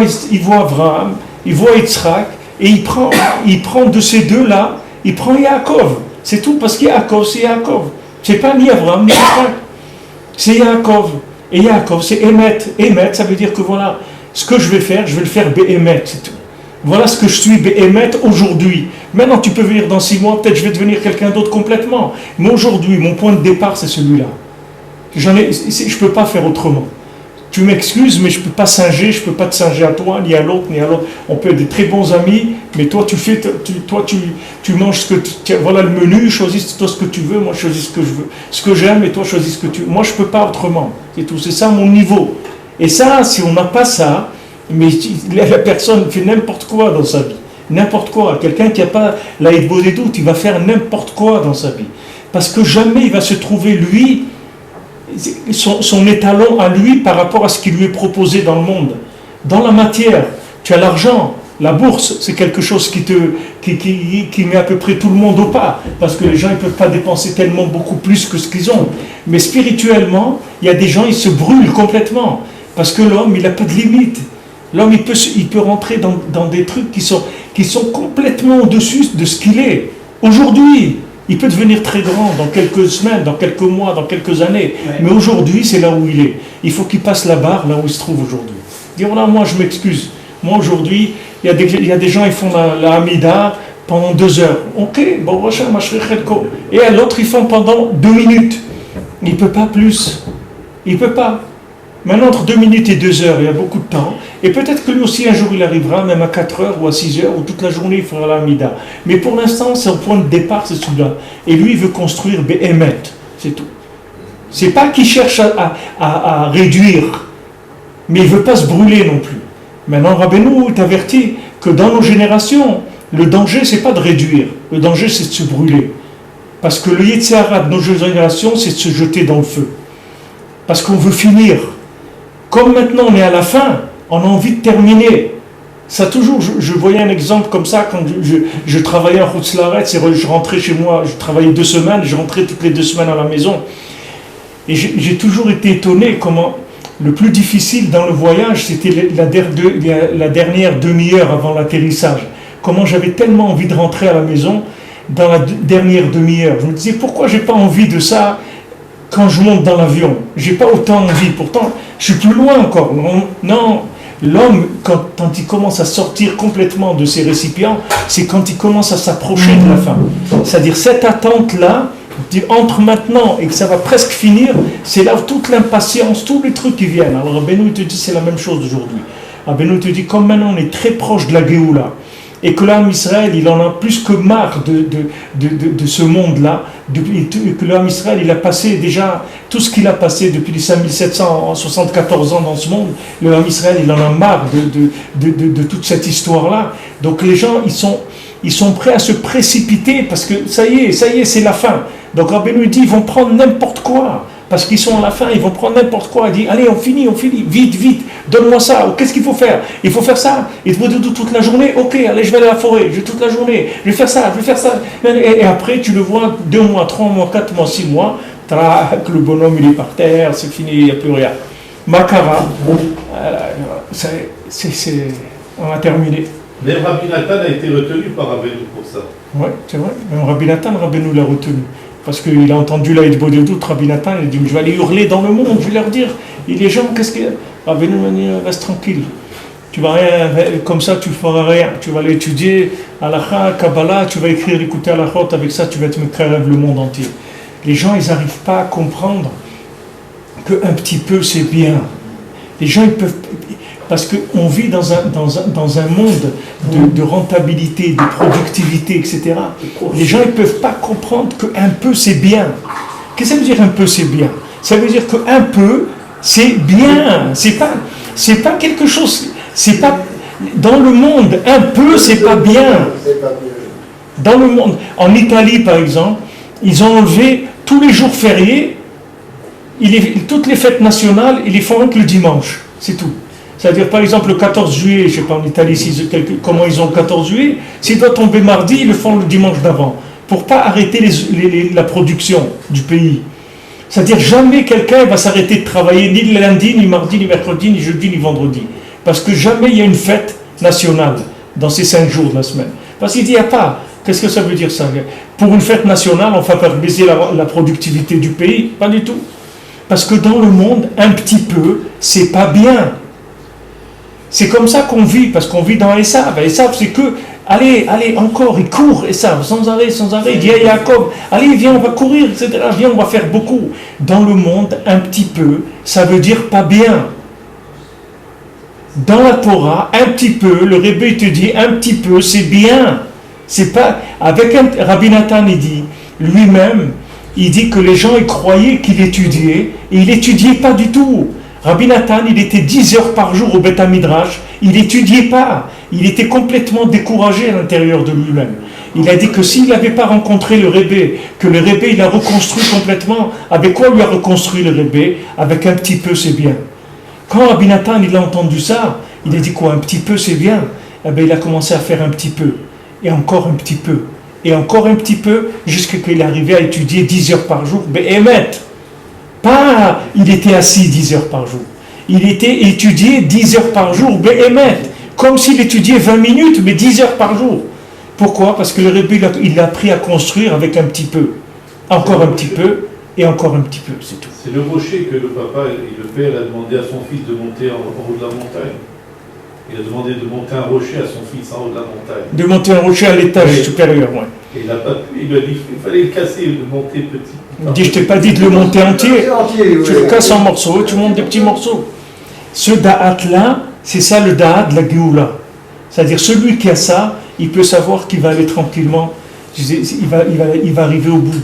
Abraham, il voit Yitzhak, et il prend de ces deux-là, Il prend Yaakov. C'est tout, parce que Yaakov, c'est Yaakov. C'est pas ni Abraham, ni Yitzhak. C'est Yaakov. Et Yaakov, c'est Emet. Emet, ça veut dire que voilà, ce que je vais faire, je vais le faire Be'emet, c'est tout. Voilà ce que je suis Be'emet aujourd'hui. Maintenant, tu peux venir dans 6 mois, peut-être je vais devenir quelqu'un d'autre complètement. Mais aujourd'hui, mon point de départ, c'est celui-là. Je ne peux pas faire autrement. Tu m'excuses, mais je ne peux pas singer, je ne peux pas te singer à toi, ni à l'autre, ni à l'autre. On peut être des très bons amis, mais toi, tu manges ce que voilà le menu, choisis toi ce que tu veux, moi je choisis ce que je veux. Ce que j'aime, et toi choisis ce que tu veux. Moi, je ne peux pas autrement. C'est tout. C'est ça mon niveau. Et ça, si on n'a pas ça, mais la personne fait n'importe quoi dans sa vie. N'importe quoi. Quelqu'un qui n'a pas la hitbo des doutes, il va faire n'importe quoi dans sa vie. Parce que jamais il va se trouver, lui, son étalon à lui par rapport à ce qui lui est proposé dans le monde. Dans la matière, tu as l'argent, la bourse, c'est quelque chose qui met à peu près tout le monde au pas, parce que les gens ne peuvent pas dépenser tellement beaucoup plus que ce qu'ils ont. Mais spirituellement, il y a des gens, ils se brûlent complètement, parce que l'homme, il n'a pas de limite. L'homme, il peut rentrer dans des trucs qui sont complètement au-dessus de ce qu'il est. Aujourd'hui, il peut devenir très grand dans quelques semaines, dans quelques mois, dans quelques années. Ouais. Mais aujourd'hui, c'est là où il est. Il faut qu'il passe la barre là où il se trouve aujourd'hui. Dire voilà, moi je m'excuse. Moi aujourd'hui, il y a des gens, ils font la Hamida pendant 2 heures. Ok, bon, et à l'autre, ils font pendant 2 minutes. Il ne peut pas plus. Il ne peut pas. Maintenant, entre 2 minutes et 2 heures, il y a beaucoup de temps. Et peut-être que lui aussi, un jour, il arrivera, même à 4 heures ou à 6 heures, ou toute la journée, il fera la Hamida. Mais pour l'instant, c'est au point de départ, c'est celui-là. Et lui, il veut construire Be'emet. C'est tout. C'est pas qu'il cherche à réduire, mais il ne veut pas se brûler non plus. Maintenant, Rabbeinu t'avertit que dans nos générations, le danger, c'est pas de réduire. Le danger, c'est de se brûler. Parce que le Yetzer Hara de nos générations, c'est de se jeter dans le feu. Parce qu'on veut finir. Comme maintenant on est à la fin, on a envie de terminer. Ça toujours, je voyais un exemple comme ça quand je travaillais en Routslaret, je rentrais chez moi, je travaillais 2 semaines, je rentrais toutes les 2 semaines à la maison. Et j'ai toujours été étonné comment le plus difficile dans le voyage, c'était la dernière demi-heure avant l'atterrissage. Comment j'avais tellement envie de rentrer à la maison dans la dernière demi-heure. Je me disais, pourquoi j'ai pas envie de ça quand je monte dans l'avion? J'ai pas autant envie. Pourtant, je suis plus loin encore. Non. L'homme, quand il commence à sortir complètement de ses récipients, c'est quand il commence à s'approcher de la fin. C'est-à-dire, cette attente-là, entre maintenant et que ça va presque finir, c'est là où toute l'impatience, tous les trucs qui viennent. Alors, Rabbeinu te dit, c'est la même chose aujourd'hui. Rabbeinu te dit, comme maintenant on est très proche de la Géoula, et que l'homme Israël, il en a plus que marre de ce monde-là, que l'homme Israël, il a passé déjà tout ce qu'il a passé depuis les 5774 ans dans ce monde, l'homme Israël, il en a marre de toute cette histoire-là. Donc les gens, ils sont prêts à se précipiter, parce que ça y est, c'est la fin. Donc Rabbeinu dit, ils vont prendre n'importe quoi. Parce qu'ils sont à la fin, ils vont prendre n'importe quoi. Ils disent, allez, on finit, vite, donne-moi ça. Qu'est-ce qu'il faut faire? Il faut faire ça. Il faut toute la journée. Ok, allez, je vais aller à la forêt, je vais toute la journée. Je vais faire ça. Et après, tu le vois 2 mois, 3 mois, 4 mois, 6 mois. Trac, le bonhomme, il est par terre, c'est fini, il n'y a plus rien. Makara, on a terminé. Mais Rabbi Nathan a été retenu par Rabbeinu pour ça. Oui, c'est vrai. Même Rabbi Nathan, Rabbeinu l'a retenu. Parce qu'il a entendu la hitbo des doutes, Rabbi Nathan, il a dit, je vais aller hurler dans le monde, je vais leur dire, et les gens, qu'est-ce qu'il y a? Rabbeinu m'a dit, reste tranquille. Tu vas rien, comme ça, tu ne feras rien. Tu vas aller étudier Halakha, Kabbalah, tu vas écrire, écouter Halachot, avec ça, tu vas être Mekrèrev le monde entier. Les gens, ils n'arrivent pas à comprendre qu'un petit peu, c'est bien. Les gens, ils peuvent... Parce qu'on vit dans un monde de rentabilité, de productivité, etc. Les gens ne peuvent pas comprendre qu'un peu c'est bien. Qu'est-ce que ça veut dire un peu c'est bien? Ça veut dire qu'un peu c'est bien. C'est pas quelque chose. C'est pas dans le monde. Un peu c'est pas bien. Dans le monde. En Italie par exemple, ils ont enlevé tous les jours fériés. Toutes les fêtes nationales, ils les font que le dimanche. C'est tout. C'est-à-dire, par exemple, le 14 juillet, je ne sais pas en Italie comment ils ont le 14 juillet, s'il doit tomber mardi, ils le font le dimanche d'avant, pour ne pas arrêter la production du pays. C'est-à-dire, jamais quelqu'un va s'arrêter de travailler, ni le lundi, ni mardi, ni mercredi, ni jeudi, ni vendredi. Parce que jamais il y a une fête nationale dans ces 5 jours de la semaine. Parce qu'il dit, il n'y a pas. Qu'est-ce que ça veut dire ça? Pour une fête nationale, on va faire baisser la productivité du pays? Pas du tout. Parce que dans le monde, un petit peu, c'est pas bien. C'est comme ça qu'on vit, parce qu'on vit dans Esav. Esav, c'est que, allez, encore, il court, Esav, sans arrêt. Il dit à Jacob, allez, viens, on va courir, etc. Viens, on va faire beaucoup. Dans le monde, un petit peu, ça veut dire pas bien. Dans la Torah, un petit peu, le Rebbe te dit, un petit peu, c'est bien. C'est pas, Rabbi Nathan, il dit, lui-même, il dit que les gens, ils croyaient qu'il étudiait, et il n'étudiait pas du tout. Rabbi Nathan, il était 10 heures par jour au Beth Midrash, il n'étudiait pas, il était complètement découragé à l'intérieur de lui-même. Il a dit que s'il n'avait pas rencontré le Rebbe, que le Rebbe, il a reconstruit complètement, avec quoi lui a reconstruit le Rebbe? Avec un petit peu, c'est bien. Quand Rabbi Nathan, il a entendu ça, il a dit quoi? Un petit peu, c'est bien. Eh bien, il a commencé à faire un petit peu, et encore un petit peu, et encore un petit peu, jusqu'à qu'il est arrivé à étudier 10 heures par jour. Mais émet, pas il était assis 10 heures par jour. Il était étudié 10 heures par jour, mais émet, comme s'il étudiait 20 minutes, mais 10 heures par jour. Pourquoi? Parce que le Rebbe, il a appris à construire avec un petit peu. Encore un petit peu, et encore un petit peu, c'est tout. C'est le rocher que le papa et le père a demandé à son fils de monter en haut de la montagne. Il a demandé de monter un rocher à son fils en haut de la montagne. De monter un rocher à l'étage supérieur, oui. Et il n'a pas pu, il lui a dit qu'il fallait le casser, de monter petit. Il dit, je t'ai pas dit de le monter entier. Tu le casses en morceaux, tu montes des petits morceaux. Ce da'at-là, c'est ça le da'at de la Géoula. C'est-à-dire, celui qui a ça, il peut savoir qu'il va aller tranquillement, il va arriver au bout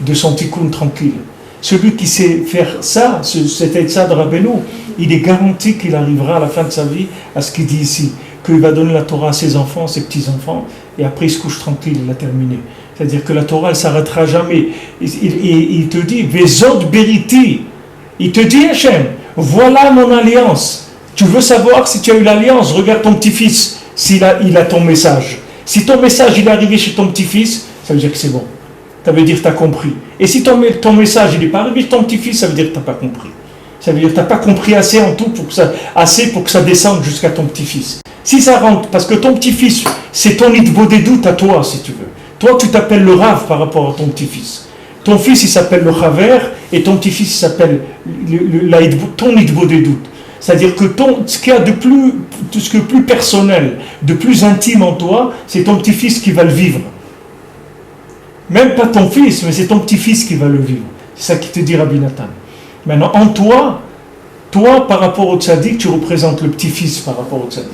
de son tikkun tranquille. Celui qui sait faire ça, cet état de Rabbeinu, il est garanti qu'il arrivera à la fin de sa vie à ce qu'il dit ici, qu'il va donner la Torah à ses enfants, ses petits-enfants, et après il se couche tranquille, il a terminé. C'est-à-dire que la Torah, elle ne s'arrêtera jamais. Il te dit, Vezod Beriti, il te dit, Hachem, voilà mon alliance. Tu veux savoir si tu as eu l'alliance, regarde ton petit-fils, s'il a ton message. Si ton message il est arrivé chez ton petit-fils, ça veut dire que c'est bon. Ça veut dire que tu as compris. Et si ton message il n'est pas arrivé chez ton petit-fils, ça veut dire que tu n'as pas compris. Ça veut dire que tu n'as pas compris assez en tout pour que ça descende jusqu'à ton petit-fils. Si ça rentre, parce que ton petit-fils, c'est ton idbo des doutes à toi, si tu veux. Toi, tu t'appelles le Rav par rapport à ton petit-fils. Ton fils, il s'appelle le Chaver, et ton petit-fils, il s'appelle ton idbo des doutes. C'est-à-dire que ce qu'il y a de plus personnel, de plus intime en toi, c'est ton petit-fils qui va le vivre. Même pas ton fils, mais c'est ton petit-fils qui va le vivre. C'est ça qui te dit Rabbi Nathan. Maintenant, en toi, par rapport au tzaddik, tu représentes le petit-fils par rapport au tzaddik.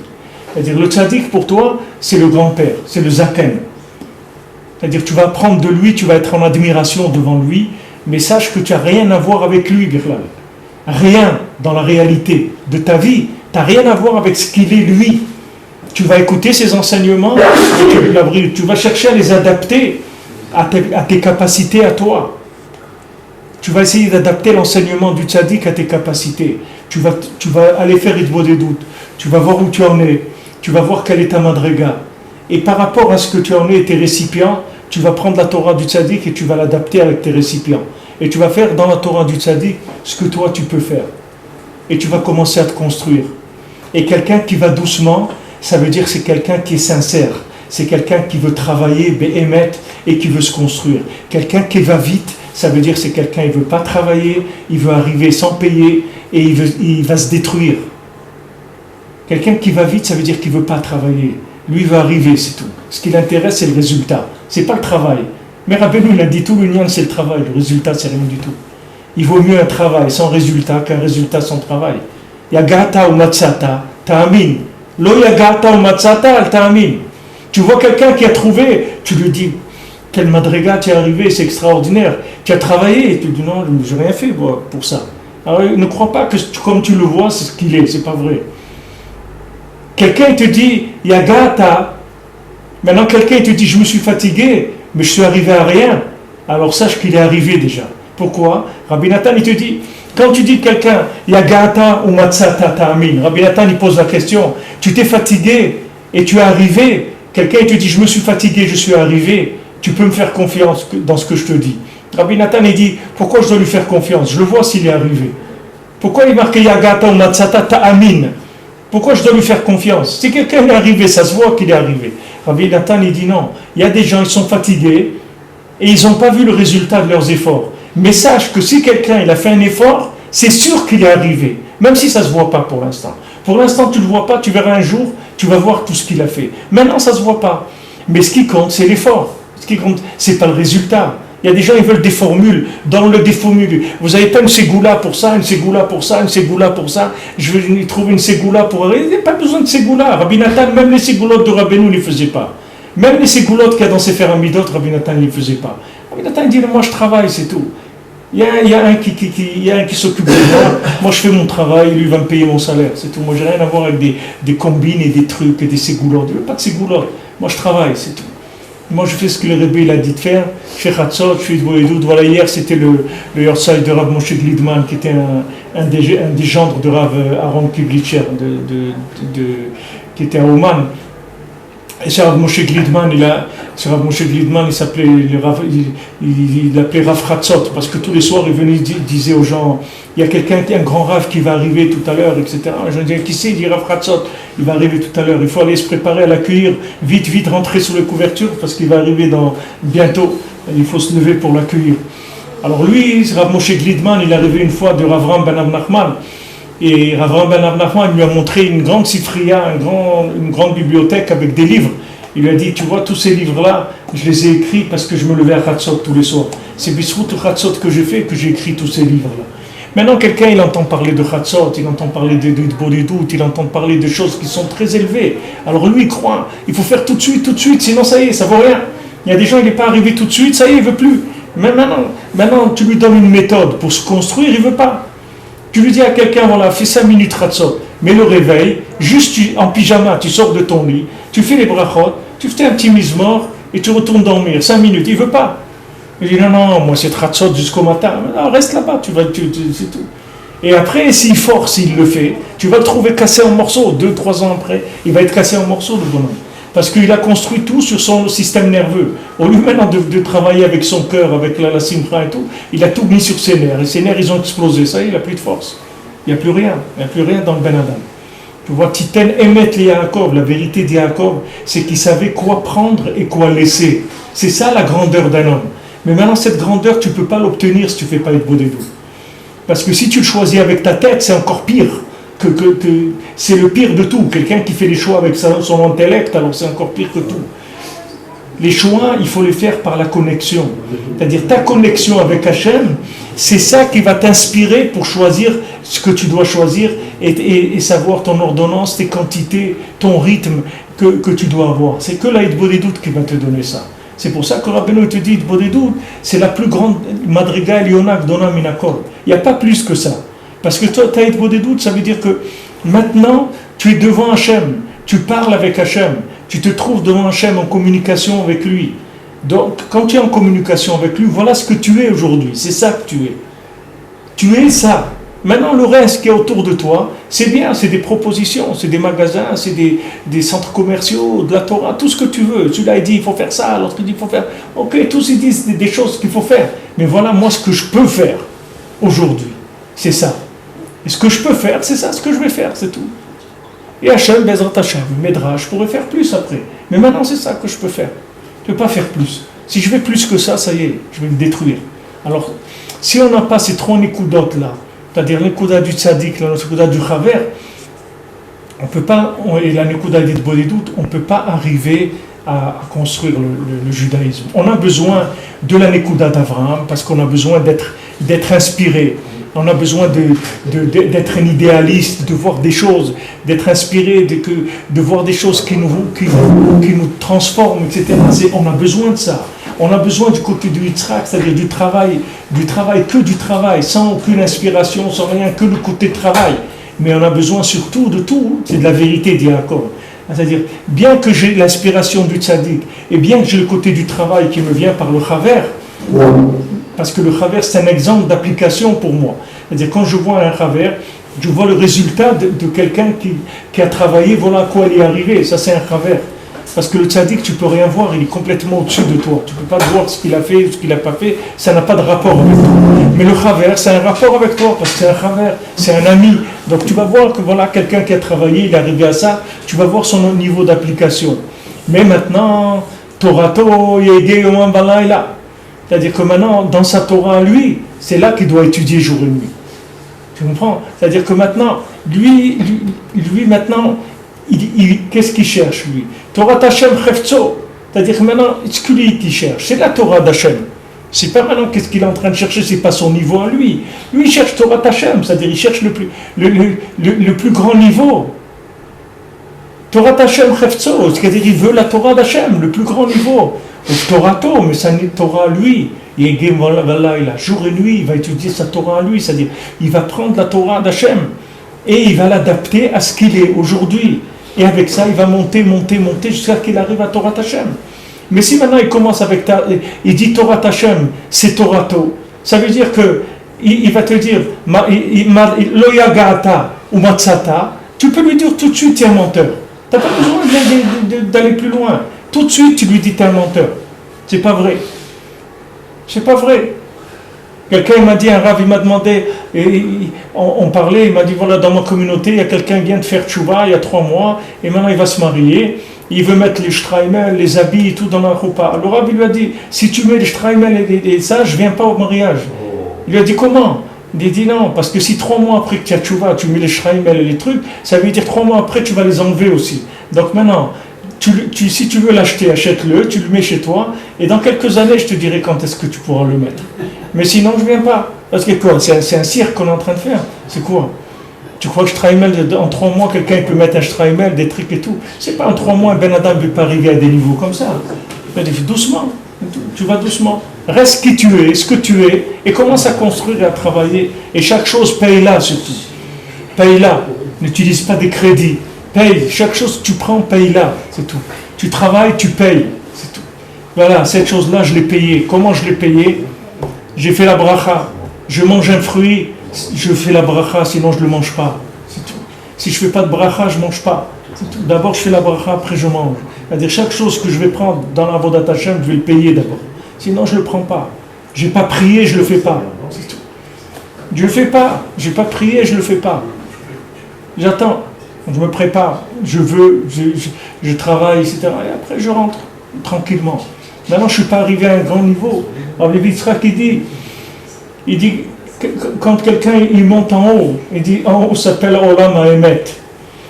C'est-à-dire, le tzaddik, pour toi, c'est le grand-père, c'est le zaken. C'est-à-dire, tu vas apprendre de lui, tu vas être en admiration devant lui, mais sache que tu n'as rien à voir avec lui, Birlal. Rien dans la réalité de ta vie. Tu n'as rien à voir avec ce qu'il est, lui. Tu vas écouter ses enseignements, et tu vas chercher à les adapter à tes capacités à toi. Tu vas essayer d'adapter l'enseignement du tzaddik à tes capacités. Tu vas aller faire Idbo des doutes. Tu vas voir où tu en es. Tu vas voir quelle est ta madrega. Et par rapport à ce que tu en es et tes récipients, tu vas prendre la Torah du tzaddik et tu vas l'adapter avec tes récipients. Et tu vas faire dans la Torah du tzaddik ce que toi tu peux faire. Et tu vas commencer à te construire. Et quelqu'un qui va doucement, ça veut dire que c'est quelqu'un qui est sincère. C'est quelqu'un qui veut travailler, béhémet, et qui veut se construire. Quelqu'un qui va vite, ça veut dire que c'est quelqu'un qui ne veut pas travailler, il veut arriver sans payer, et il va se détruire. Quelqu'un qui va vite, ça veut dire qu'il ne veut pas travailler. Lui, il va arriver, c'est tout. Ce qui l'intéresse, c'est le résultat. Ce n'est pas le travail. Mais Rabbeinu, il a dit tout, l'union, c'est le travail. Le résultat, c'est rien du tout. Il vaut mieux un travail sans résultat qu'un résultat sans travail. Yagata ou matzata, ta'amin. Lo yagata ou matzata, al ta'amin. Tu vois quelqu'un qui a trouvé, tu lui dis, quel madriga tu es arrivé, c'est extraordinaire. Tu as travaillé, et tu dis, non, je n'ai rien fait pour ça. Alors, ne crois pas que comme tu le vois, c'est ce qu'il est, c'est pas vrai. Quelqu'un te dit, Yagata, maintenant quelqu'un te dit, je me suis fatigué, mais je suis arrivé à rien. Alors sache qu'il est arrivé déjà. Pourquoi? Rabbi Nathan, il te dit, quand tu dis quelqu'un, Yagata ou Matsata Ta'amin, Rabbi Nathan, il pose la question, tu t'es fatigué et tu es arrivé. Quelqu'un te dit, je me suis fatigué, je suis arrivé. Tu peux me faire confiance dans ce que je te dis. Rabbi Nathan, il dit, pourquoi je dois lui faire confiance? Je le vois s'il est arrivé. Pourquoi il marque Yagata ou Matsata Ta'amin? Pourquoi je dois lui faire confiance? Si quelqu'un est arrivé, ça se voit qu'il est arrivé. Rabbi Nathan, il dit non. Il y a des gens, ils sont fatigués et ils n'ont pas vu le résultat de leurs efforts. Mais sache que si quelqu'un il a fait un effort, c'est sûr qu'il est arrivé, même si ça ne se voit pas pour l'instant. Pour l'instant, tu ne le vois pas, tu verras un jour, tu vas voir tout ce qu'il a fait. Maintenant, ça ne se voit pas. Mais ce qui compte, c'est l'effort. Ce qui compte, ce n'est pas le résultat. Il y a des gens, ils veulent des formules. Donne-le des formules. Vous n'avez pas une ségoula pour ça, une ségoula pour ça, une ségoula pour ça. Je vais trouver une ségoula pour... Il n'y a pas besoin de ségoula. Rabbi Nathan, même les ségoulottes de Rabbeinu, ne les faisait pas. Même les ségoulottes qu'il y a dans ses Amidot, Rabbi Nathan ne les faisait pas. Rabbi Nathan, il dit, moi je travaille, c'est tout. Il y a un qui s'occupe de moi je fais mon travail, lui va me payer mon salaire, c'est tout. Moi j'ai rien à voir avec des combines et des trucs et des ségoulottes. Il n'y a pas de ségoulottes. Moi je travaille, c'est tout. Moi je fais ce que le Rebbe il a dit de faire. Je fais Chatzot, je fais Dvoedout. Voilà, hier c'était le Yortzeit de Rav Moshe Glidman qui était un des gendres de Rav Aaron Kiblitcher qui était à Oman. Et c'est Rav Moshe Glidman, il s'appelait il l'appelait Rav Chatzot, parce que tous les soirs il venait, il disait aux gens, il y a quelqu'un, un grand Rav qui va arriver tout à l'heure, etc. Je disais, qui c'est? Il dit Rav Chatzot, il va arriver tout à l'heure, il faut aller se préparer à l'accueillir, vite, rentrer sous les couvertures, parce qu'il va arriver bientôt, il faut se lever pour l'accueillir. Alors lui, Rav Moshe Glidman, il est arrivé une fois de Rav Ram Ben Nachman. Et Rav Ben Nachman lui a montré une grande sifria, une grande bibliothèque avec des livres. Il lui a dit, tu vois, tous ces livres-là, je les ai écrits parce que je me levais à Chatzot tous les soirs. C'est Bisrout Chatzot que j'ai fait que j'ai écrit tous ces livres-là. Maintenant, quelqu'un, il entend parler de Chatzot, il entend parler de Bodhidout, il entend parler de choses qui sont très élevées. Alors lui, il croit, il faut faire tout de suite, sinon ça y est, ça vaut rien. Il y a des gens, il n'est pas arrivé tout de suite, ça y est, il ne veut plus. Mais maintenant, tu lui donnes une méthode pour se construire, il ne veut pas. Tu lui dis à quelqu'un, voilà, fais 5 minutes Chatzot, mets le réveil, juste en pyjama, tu sors de ton lit, tu fais les brachot, tu fais un petit mise-mort et tu retournes dormir, 5 minutes, il ne veut pas. Il dit non, moi c'est Chatzot jusqu'au matin, non, reste là-bas, c'est tout. Et après, s'il force, il le fait, tu vas le trouver cassé en morceaux, 2-3 ans après, il va être cassé en morceaux le bonhomme. Parce qu'il a construit tout sur son système nerveux. Au lieu maintenant de travailler avec son cœur, avec la simcha et tout, il a tout mis sur ses nerfs. Et ses nerfs, ils ont explosé. Ça y est, il n'a plus de force. Il n'y a plus rien. Il n'y a plus rien dans le Ben Adam. Tu vois, Titen Emet le Yaakov, la vérité de Yaakov, c'est qu'il savait quoi prendre et quoi laisser. C'est ça la grandeur d'un homme. Mais maintenant, cette grandeur, tu ne peux pas l'obtenir si tu ne fais pas être Bodédou. Parce que si tu le choisis avec ta tête, c'est encore pire. C'est le pire de tout. Quelqu'un qui fait les choix avec son intellect, alors c'est encore pire que tout. Les choix, il faut les faire par la connexion. C'est-à-dire ta connexion avec Hachem, c'est ça qui va t'inspirer pour choisir ce que tu dois choisir et savoir ton ordonnance, tes quantités, ton rythme que tu dois avoir. C'est que la Hitbodédout qui va te donner ça. C'est pour ça que Rabbeinu te dit Hitbodédout, c'est la plus grande madriga eliona gdona minakol. Il n'y a pas plus que ça. Parce que toi, Taït Bodédout, ça veut dire que maintenant, tu es devant Hachem, tu parles avec Hachem, tu te trouves devant Hachem en communication avec lui. Donc, quand tu es en communication avec lui, voilà ce que tu es aujourd'hui, c'est ça que tu es. Tu es ça. Maintenant, le reste qui est autour de toi, c'est bien, c'est des propositions, c'est des magasins, c'est des centres commerciaux, de la Torah, tout ce que tu veux. Celui-là, il dit, il faut faire ça, l'autre dit, il faut faire... Ok, tous ils disent des choses qu'il faut faire. Mais voilà, moi, ce que je peux faire aujourd'hui, c'est ça. Et ce que je peux faire, c'est ça, ce que je vais faire, c'est tout. Et Hachem, Bezrat Hachem, m'aidera, je pourrais faire plus après. Mais maintenant, c'est ça que je peux faire. Je ne peux pas faire plus. Si je fais plus que ça, ça y est, je vais me détruire. Alors, si on n'a pas ces 3 nikudotes là, c'est-à-dire le nikuda du tzaddik, le nikuda du chaver, on peut pas, et la nikuda d'Hitbodédout, on ne peut pas arriver à construire le judaïsme. On a besoin de la nikuda d'Avraham, parce qu'on a besoin d'être inspiré. On a besoin d'être un idéaliste, de voir des choses, d'être inspiré, de voir des choses qui nous transforment, etc. On a besoin de ça. On a besoin du côté du Yitzhak, c'est-à-dire du travail, que du travail, sans aucune inspiration, sans rien, que le côté de travail. Mais on a besoin surtout de tout, c'est de la vérité d'Yaakov. C'est-à-dire, bien que j'ai l'inspiration du tzaddik, et bien que j'ai le côté du travail qui me vient par le chaver, parce que le chaver, c'est un exemple d'application pour moi. C'est-à-dire, quand je vois un chaver, je vois le résultat de quelqu'un qui a travaillé, voilà à quoi il est arrivé. Ça, c'est un chaver. Parce que le tzaddik, tu ne peux rien voir, il est complètement au-dessus de toi. Tu ne peux pas voir ce qu'il a fait, ce qu'il n'a pas fait, ça n'a pas de rapport avec toi. Mais le chaver, c'est un rapport avec toi, parce que c'est un chaver, c'est un ami. Donc tu vas voir que voilà, quelqu'un qui a travaillé, il est arrivé à ça, tu vas voir son niveau d'application. Mais maintenant, Torato Yege Yom Balayla. C'est-à-dire que maintenant, dans sa Torah, lui, c'est là qu'il doit étudier jour et nuit. Tu comprends? C'est-à-dire que maintenant, lui maintenant, qu'est-ce qu'il cherche, lui? Torah Hashem Chefzo. C'est-à-dire que maintenant, ce qu'il cherche, c'est la Torah d'Hachem. C'est pas maintenant qu'est-ce qu'il est en train de chercher, c'est pas son niveau à lui. Lui, il cherche Torah Hashem, c'est-à-dire il cherche le plus grand niveau. Torah Hashem Chefzo, c'est-à-dire il veut la Torah d'Hachem, le plus grand niveau. Torato, mais sa Torah à lui. Jour et nuit, il va étudier sa Torah à lui, c'est-à-dire il va prendre la Torah d'Hachem et il va l'adapter à ce qu'il est aujourd'hui. Et avec ça, il va monter jusqu'à qu'il arrive à Torah Hashem. Mais si maintenant il commence avec il dit Torah Hashem, c'est Torato, ça veut dire que il va te dire Lo Yagata ou Matsata, tu peux lui dire tout de suite, tu es un menteur. Tu n'as pas besoin d'aller plus loin. Tout de suite, tu lui dis, tu es un menteur. C'est pas vrai. C'est pas vrai. Quelqu'un m'a dit, un rav, il m'a demandé, on parlait, il m'a dit, voilà, dans ma communauté, il y a quelqu'un qui vient de faire tchouba il y a 3 mois, et maintenant il va se marier, il veut mettre les shtraimel, les habits et tout dans la roupa. Le rav, il lui a dit, si tu mets les shtraimel et ça, je ne viens pas au mariage. Il lui a dit, comment? Il a dit non, parce que si 3 mois après que tu as tchouva, tu mets les shtraimel et les trucs, ça veut dire 3 mois après, tu vas les enlever aussi. Donc maintenant, si tu veux l'acheter, achète-le, tu le mets chez toi, et dans quelques années, je te dirai quand est-ce que tu pourras le mettre. Mais sinon, je ne viens pas. Parce que quoi, c'est un cirque qu'on est en train de faire. C'est quoi? Tu crois que shtraimel, en 3 mois, quelqu'un peut mettre un shtraimel, des trucs et tout? C'est pas en 3 mois, un Ben Adam ne peut pas arriver à des niveaux comme ça. Mais doucement, tu vas doucement. Reste qui tu es, ce que tu es, et commence à construire et à travailler. Et chaque chose, paye-la surtout. Paye-la. N'utilise pas des crédits. Paye, chaque chose que tu prends, paye-la, c'est tout. Tu travailles, tu payes, c'est tout. Voilà, cette chose-là, je l'ai payée. Comment je l'ai payée? J'ai fait la bracha. Je mange un fruit, je fais la bracha, sinon je ne le mange pas. C'est tout. Si je ne fais pas de bracha, je ne mange pas. C'est tout. D'abord, je fais la bracha, après je mange. C'est-à-dire, chaque chose que je vais prendre dans la Avodat Hashem, je vais le payer d'abord. Sinon, je ne le prends pas. Je n'ai pas prié, je ne le fais pas. C'est tout. Je ne le fais pas. Je n'ai pas prié, je ne le fais pas. J'attends. Je me prépare, je travaille, etc. Et après, je rentre tranquillement. Maintenant, je ne suis pas arrivé à un grand niveau. Alors, Lévi Yitzhak, il dit, quand quelqu'un il monte en haut, il dit, en haut s'appelle Olam HaEmet.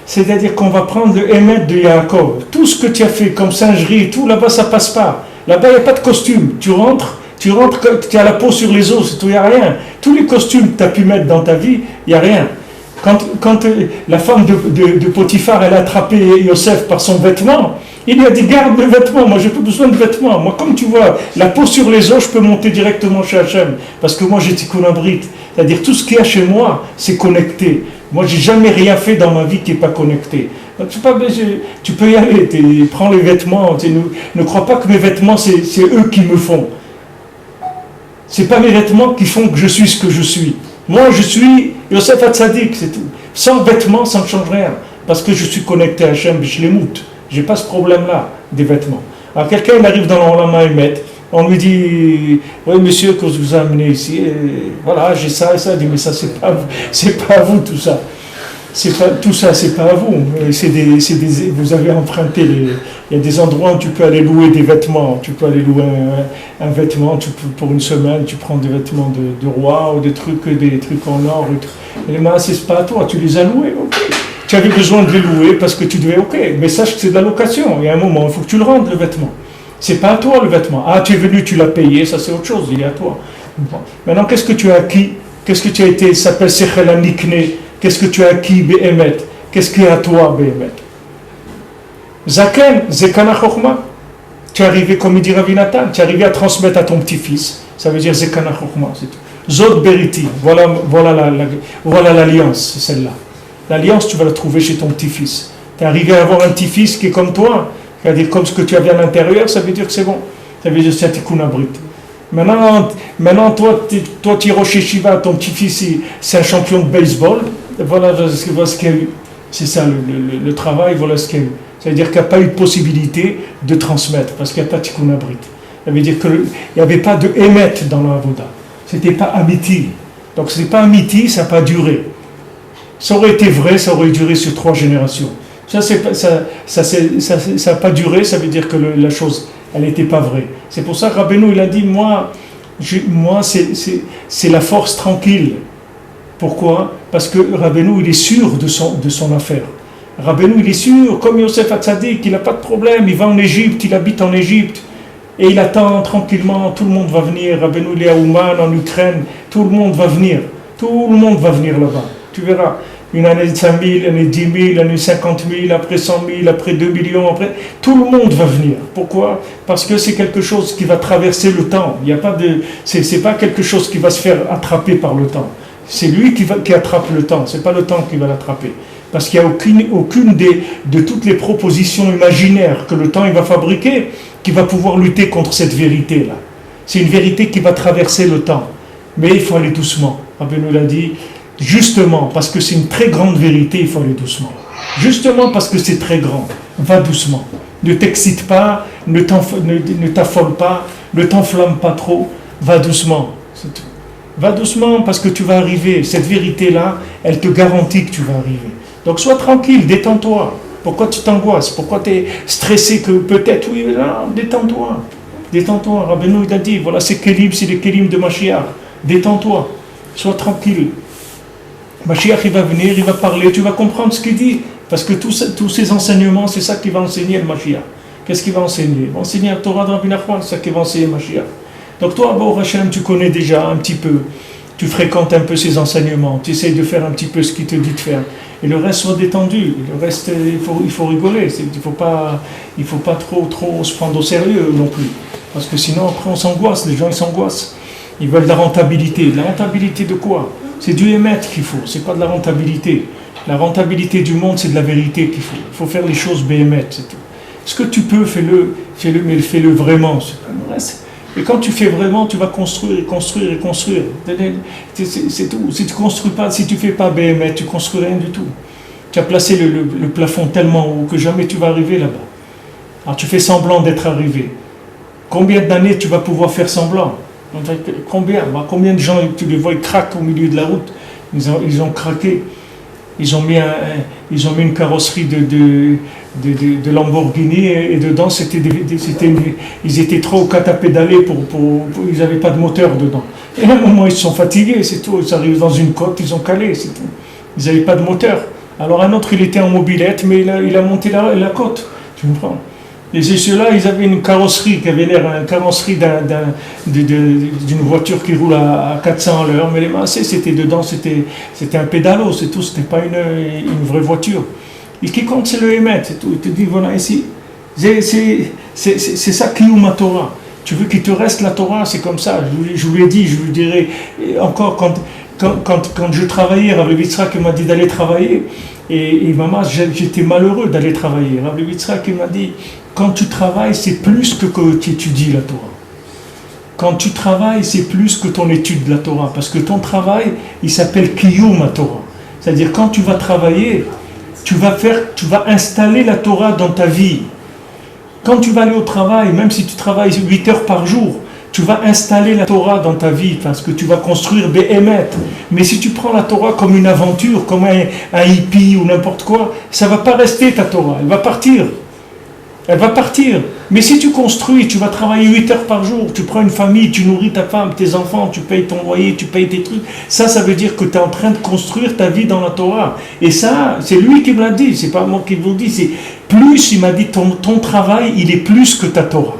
C'est-à-dire qu'on va prendre le Emet de Yaakov. Tout ce que tu as fait comme singerie et tout, là-bas, ça ne passe pas. Là-bas, il n'y a pas de costume. Tu rentres, tu as la peau sur les os, c'est tout, il n'y a rien. Tous les costumes que tu as pu mettre dans ta vie, il n'y a rien. Quand la femme de Potiphar, elle a attrapé Yosef par son vêtement, il lui a dit, garde le vêtement, moi j'ai pas besoin de vêtements. Moi, comme tu vois, la peau sur les os, je peux monter directement chez Hachem. Parce que moi j'ai tikkun abrit. C'est-à-dire tout ce qu'il y a chez moi, c'est connecté. Moi j'ai jamais rien fait dans ma vie qui n'est pas connecté. Donc, tu peux y aller, prends les vêtements. Ne crois pas que mes vêtements, c'est eux qui me font. C'est pas mes vêtements qui font que je suis ce que je suis. Moi, je suis Yosef Hatzadik, c'est tout. Sans vêtements, ça ne change rien. Parce que je suis connecté à Hachem, Bishlemout. Je n'ai pas ce problème-là, des vêtements. Alors, quelqu'un, il arrive dans l'Olam HaEmet, on lui dit, oui, monsieur, que je vous ai amené ici, et voilà, j'ai ça et ça. Il dit, mais ça, c'est pas à vous, tout ça. Tout ça, c'est pas à vous. Vous avez emprunté il y a des endroits où tu peux aller louer des vêtements. Tu peux aller louer un vêtement pour une semaine. Tu prends des vêtements de roi ou des trucs en or. Et les mains, c'est pas à toi. Tu les as loués. Ok. Tu avais besoin de les louer parce que tu devais. Ok. Mais sache que c'est de la location. Il y a un moment, il faut que tu le rendes le vêtement. C'est pas à toi le vêtement. Ah, tu es venu, tu l'as payé. Ça, c'est autre chose. Il est à toi. Bon. Maintenant, qu'est-ce que tu as acquis? Qu'est-ce que tu as été? Ça s'appelle Sechel HaNikne. Qu'est-ce que tu as acquis, Behemet? Qu'est-ce qui est à toi, Behemet? Zaken, Zekana Chochma. Tu es arrivé, comme il dit Rav Natan, tu es arrivé à transmettre à ton petit-fils. Ça veut dire Zekana Chochma, c'est tout. Zod Beriti, voilà l'alliance, c'est celle-là. L'alliance, tu vas la trouver chez ton petit-fils. Tu es arrivé à avoir un petit-fils qui est comme toi, c'est-à-dire comme ce que tu avais à l'intérieur, ça veut dire que c'est bon. Ça veut dire que c'est un tikkun abrit. Maintenant, toi, tu es Rosh Yeshiva, ton petit-fils, c'est un champion de baseball. Voilà ce qu'il y a eu. C'est ça le travail, voilà ce qu'il y a eu. C'est-à-dire qu'il n'y a pas eu de possibilité de transmettre, parce qu'il n'y a pas de tikkun abrit. Ça veut dire qu'il n'y avait pas de émet dans la avoda. C'était pas amiti. Donc ce n'est pas amiti, ça n'a pas duré. Ça aurait été vrai, ça aurait duré sur 3 générations. Ça n'a pas duré, ça veut dire que la chose, elle n'était pas vraie. C'est pour ça que Rabbeinu, il a dit, moi c'est la force tranquille. Pourquoi? Parce que Rabbeinu, il est sûr de son affaire. Rabbeinu, il est sûr, comme Yosef Hatzadik, il n'a pas de problème, il va en Égypte, il habite en Égypte, et il attend tranquillement, tout le monde va venir. Rabbeinu, il est à Ouman, en Ukraine, tout le monde va venir. Tout le monde va venir là-bas. Tu verras, une année 5 000, une année 10 000, une année 50 000, après 100 000, après 2 millions, après... Tout le monde va venir. Pourquoi? Parce que c'est quelque chose qui va traverser le temps. Il y a pas de... c'est pas quelque chose qui va se faire attraper par le temps. C'est lui qui attrape le temps, c'est pas le temps qui va l'attraper. Parce qu'il n'y a aucune de toutes les propositions imaginaires que le temps il va fabriquer qui va pouvoir lutter contre cette vérité-là. C'est une vérité qui va traverser le temps. Mais il faut aller doucement. Rabbeinu l'a dit, justement, parce que c'est une très grande vérité, il faut aller doucement. Justement parce que c'est très grand, va doucement. Ne t'excite pas, ne t'affole pas, ne t'enflamme pas trop, va doucement. C'est tout. Va doucement parce que tu vas arriver. Cette vérité-là, elle te garantit que tu vas arriver. Donc sois tranquille, détends-toi. Pourquoi tu t'angoisses? Pourquoi tu es stressé que peut-être, oui, non, détends-toi. Détends-toi. Rabbeinu il a dit, voilà, c'est les kélim de Mashiach. Détends-toi. Sois tranquille. Mashiach, il va venir, il va parler, tu vas comprendre ce qu'il dit. Parce que tous ces enseignements, c'est ça qui va enseigner le Mashiach. Qu'est-ce qu'il va enseigner? Il va enseigner la Torah de Rabbi Nachman, c'est ça qui va enseigner le Mashiach. Donc toi, Baruch Hashem, tu connais déjà un petit peu. Tu fréquentes un peu ces enseignements. Tu essayes de faire un petit peu ce qu'il te dit de faire. Et le reste, soit détendu. Le reste, il faut rigoler. Il faut pas trop se prendre au sérieux non plus. Parce que sinon, après, on s'angoisse. Les gens, ils s'angoissent. Ils veulent de la rentabilité. De la rentabilité de quoi? C'est du émettre qu'il faut. C'est pas de la rentabilité. La rentabilité du monde, c'est de la vérité qu'il faut. Il faut faire les choses béhémet, c'est tout. Ce que tu peux, fais-le, mais fais-le vraiment. Et quand tu fais vraiment, tu vas construire et construire et construire. C'est tout. Si tu construis pas, si tu fais pas béhémet, tu construis rien du tout. Tu as placé le plafond tellement haut que jamais tu vas arriver là-bas. Alors tu fais semblant d'être arrivé. Combien d'années tu vas pouvoir faire semblant? Combien de gens, tu les vois, ils craquent au milieu de la route. Ils ont craqué. Ils ont mis une carrosserie de Lamborghini et dedans ils étaient trop catapédalés ils n'avaient pas de moteur dedans. Et à un moment ils se sont fatigués, c'est tout. Ils arrivent dans une côte, ils ont calé, c'est tout. Ils n'avaient pas de moteur. Alors un autre il était en mobilette, mais il a monté la côte. Tu comprends? Et ceux-là, ils avaient une carrosserie qui avait l'air une carrosserie d'une voiture qui roule à 400 à l'heure, mais les massés, c'était dedans, c'était un pédalo, c'est tout, c'était pas une vraie voiture. Et qui compte, c'est le émet, c'est tout. Il te dit, voilà, ici, c'est ça qui est ma Torah. Tu veux qu'il te reste la Torah, c'est comme ça. Je vous l'ai dit, je vous dirai encore quand je travaillais, Rabbi Yitzhak m'a dit d'aller travailler, et maman, j'étais malheureux d'aller travailler. Rabbi Yitzhak m'a dit, quand tu travailles, c'est plus que tu étudies la Torah. Quand tu travailles, c'est plus que ton étude de la Torah. Parce que ton travail, il s'appelle Kiyum Torah. C'est-à-dire, quand tu vas travailler, tu vas installer la Torah dans ta vie. Quand tu vas aller au travail, même si tu travailles 8 heures par jour, tu vas installer la Torah dans ta vie, parce que tu vas construire des émettes. Mais si tu prends la Torah comme une aventure, comme un hippie ou n'importe quoi, ça ne va pas rester ta Torah, elle va partir. Elle va partir. Mais si tu construis, tu vas travailler 8 heures par jour, tu prends une famille, tu nourris ta femme, tes enfants, tu payes ton loyer, tu payes tes trucs, ça veut dire que tu es en train de construire ta vie dans la Torah. Et ça, c'est lui qui me l'a dit, c'est pas moi qui vous le dis, c'est plus, il m'a dit, ton travail, il est plus que ta Torah.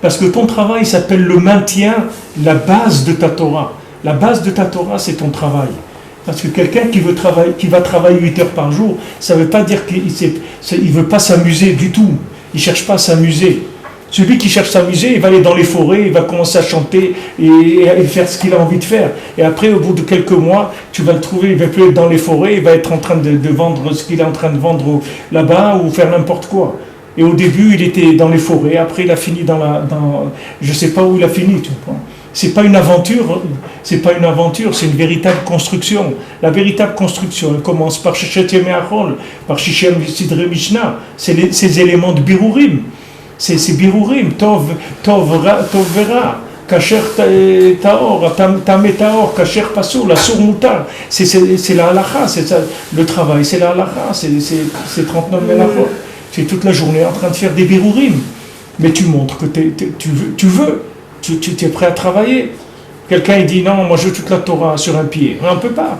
Parce que ton travail s'appelle le maintien, la base de ta Torah. La base de ta Torah, c'est ton travail. Parce que quelqu'un qui va travailler 8 heures par jour, ça ne veut pas dire qu'il ne veut pas s'amuser du tout. Il ne cherche pas à s'amuser. Celui qui cherche à s'amuser, il va aller dans les forêts, il va commencer à chanter et faire ce qu'il a envie de faire. Et après, au bout de quelques mois, tu vas le trouver, il ne va plus être dans les forêts, il va être en train de vendre ce qu'il est en train de vendre là-bas ou faire n'importe quoi. Et au début, il était dans les forêts, après il a fini je ne sais pas où il a fini, tu comprends. C'est pas une aventure, c'est une véritable construction. La véritable construction, elle commence par Shechet Yemei Achol, par Shishem Sidre Mishnah. C'est ces éléments de Birurim. C'est Birurim, Tov Vera. Kacher Taor, Tamé Taor, Kacher Pasour, la sour moutar. C'est la halakha, c'est ça. Le travail, c'est la halakha, c'est 39 melachot. Tu es toute la journée en train de faire des birourim. Mais tu montres que tu es prêt à travailler. Quelqu'un il dit non, moi je veux toute la Torah sur un pied. On ne peut pas.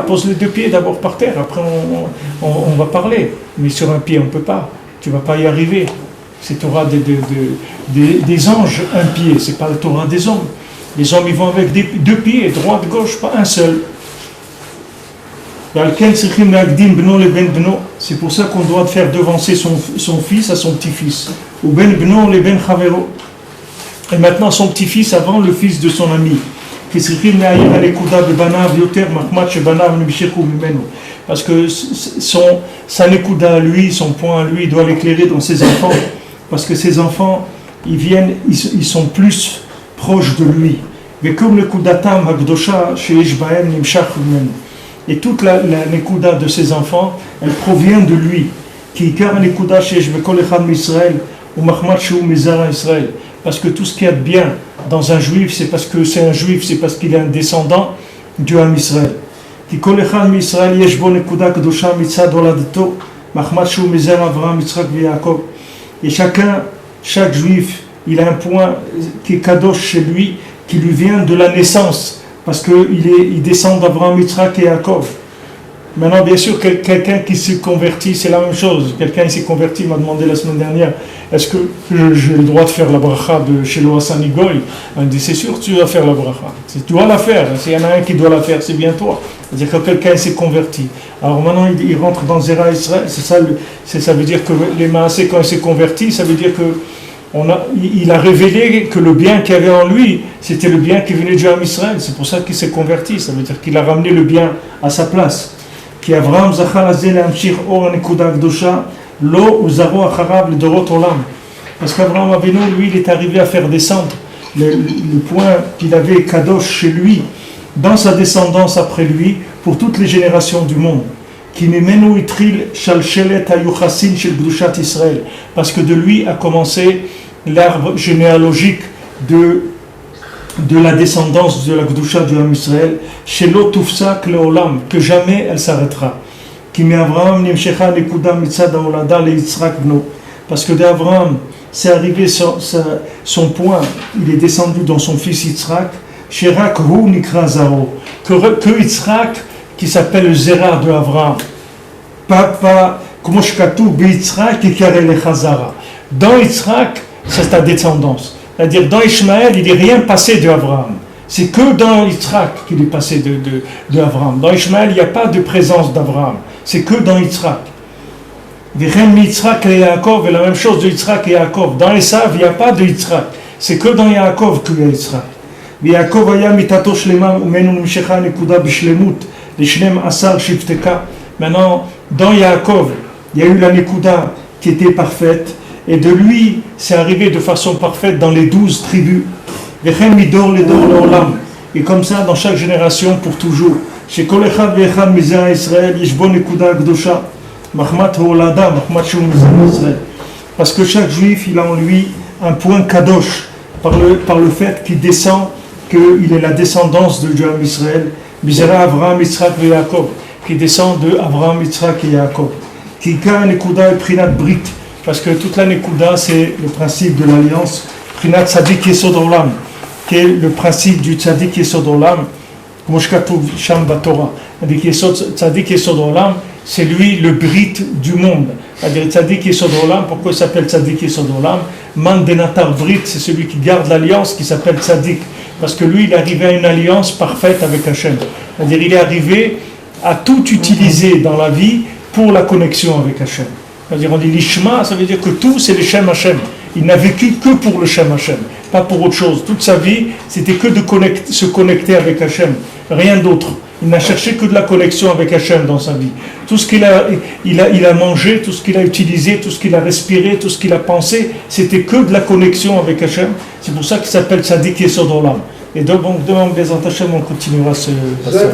Pose les deux pieds d'abord par terre, après on va parler. Mais sur un pied, on ne peut pas. Tu ne vas pas y arriver. C'est Torah des anges, un pied. C'est pas la Torah des hommes. Les hommes, ils vont avec deux pieds, droite, gauche, pas un seul. C'est pour ça qu'on doit faire devancer son fils à son petit-fils. Et maintenant son petit-fils avant le fils de son ami. Parce que sa nekuda à lui, son point à lui, doit l'éclairer dans ses enfants. Parce que ses enfants, ils sont plus proches de lui. Et toute la nekuda de ses enfants, elle provient de lui. Parce que tout ce qu'il y a de bien dans un juif, c'est parce que c'est un juif, c'est parce qu'il est un descendant du Ham Israël. Et chaque juif, il a un point qui est kadosh chez lui, qui lui vient de la naissance, parce qu'il descend d'Abraham, Yitzhak et Yaakov. Maintenant, bien sûr, quelqu'un qui se convertit, c'est la même chose. Quelqu'un qui s'est converti m'a demandé la semaine dernière, est-ce que j'ai le droit de faire la bracha de Shelo Hassan Igoy? On dit, c'est sûr que tu dois faire la bracha. Tu dois la faire. S'il y en a un qui doit la faire, c'est bien toi. C'est-à-dire que quelqu'un s'est converti. Alors maintenant, il rentre dans Zera Israël. Ça veut dire que les Maasé, quand il s'est converti, ça veut dire que il a révélé que le bien qu'il y avait en lui, c'était le bien qui venait du Ham Israël. C'est pour ça qu'il s'est converti. Ça veut dire qu'il a ramené le bien à sa place. Qui Avraham zachar azeh lehamshich or nekuda gdosha lo uzaru acharav ledorot olam. Parce qu'Abraham Avinu, lui, il est arrivé à faire descendre le point qu'il avait kadosh chez lui, dans sa descendance après lui, pour toutes les générations du monde. Qui mimenu itril shalshelet hayuchasin shel gdushat Israël. Parce que de lui a commencé l'arbre généalogique de la descendance de la Gdusha du Ham Israël, Shelo Tufsak Leolam, que jamais elle s'arrêtera. Qui met Abraham Nimshecha Nekuda Mitzad Aolada Le Yitzhak Bno. Parce que d'Abraham, c'est arrivé son point, il est descendu dans son fils Yitzhak, Sherak Hu Nikra Zaro, que Yitzhak, qui s'appelle le Zera de Abraham, Papa, Kumoshkatu Be Yitzhak et Karele Chazara. Dans Yitzhak, c'est ta descendance. C'est-à-dire, dans Ishmaël, il n'est rien passé de Abraham. C'est que dans Yitzhak qu'il est passé de Abraham. Dans Ishmaël, il n'y a pas de présence d'Abraham. C'est que dans Yitzhak. Yitzhak et Yaakov, et la même chose de Yitzhak et Yaakov. Dans Esav, il n'y a pas de Yitzhak. C'est que dans Yaakov qu'il y a Yitzhak. Yaakov aya mitato shlema umenu nimshecha nekuda bishlemut lishnem asar shifteka. Maintenant, dans Yaakov, il y a eu la nekuda qui était parfaite. Et de lui, c'est arrivé de façon parfaite dans les 12 tribus. Et comme ça, dans chaque génération, pour toujours. Parce que chaque juif, il a en lui un point kadosh, par le fait qu'il descend, qu'il est la descendance de Ham Israël. Bizera Avraham, Yitzhak et Yaakov, qui descend de Avraham, Yitzhak et Yaakov. Qui ka nekuda et prinat brit. Parce que toute la Nekuda, c'est le principe de l'alliance. Prinat Tzadik Yesod Olam, qui est le principe du Tzadik Yesod Olam, Moshkatuv Sham Batora. Tzadik Yesod Olam, c'est lui le Brit du monde. C'est-à-dire Tzadik Yesod Olam, pourquoi il s'appelle Tzadik Yesod Olam? Man Denatar Brit, c'est celui qui garde l'alliance, qui s'appelle Tzadik. Parce que lui, il est arrivé à une alliance parfaite avec Hachem. C'est-à-dire il est arrivé à tout utiliser dans la vie pour la connexion avec Hachem. C'est-à-dire on dit l'Ishma, ça veut dire que tout c'est le Shem Hashem. Il n'a vécu que pour le Shem Hashem, pas pour autre chose. Toute sa vie, c'était que de se connecter avec Hachem, rien d'autre. Il n'a cherché que de la connexion avec Hachem dans sa vie. Tout ce qu'il a mangé, tout ce qu'il a utilisé, tout ce qu'il a respiré, tout ce qu'il a pensé, c'était que de la connexion avec Hachem. C'est pour ça qu'il s'appelle Tzadik Yesod Olam. Et donc, demain, Bezrat Hachem, on continuera ce passage.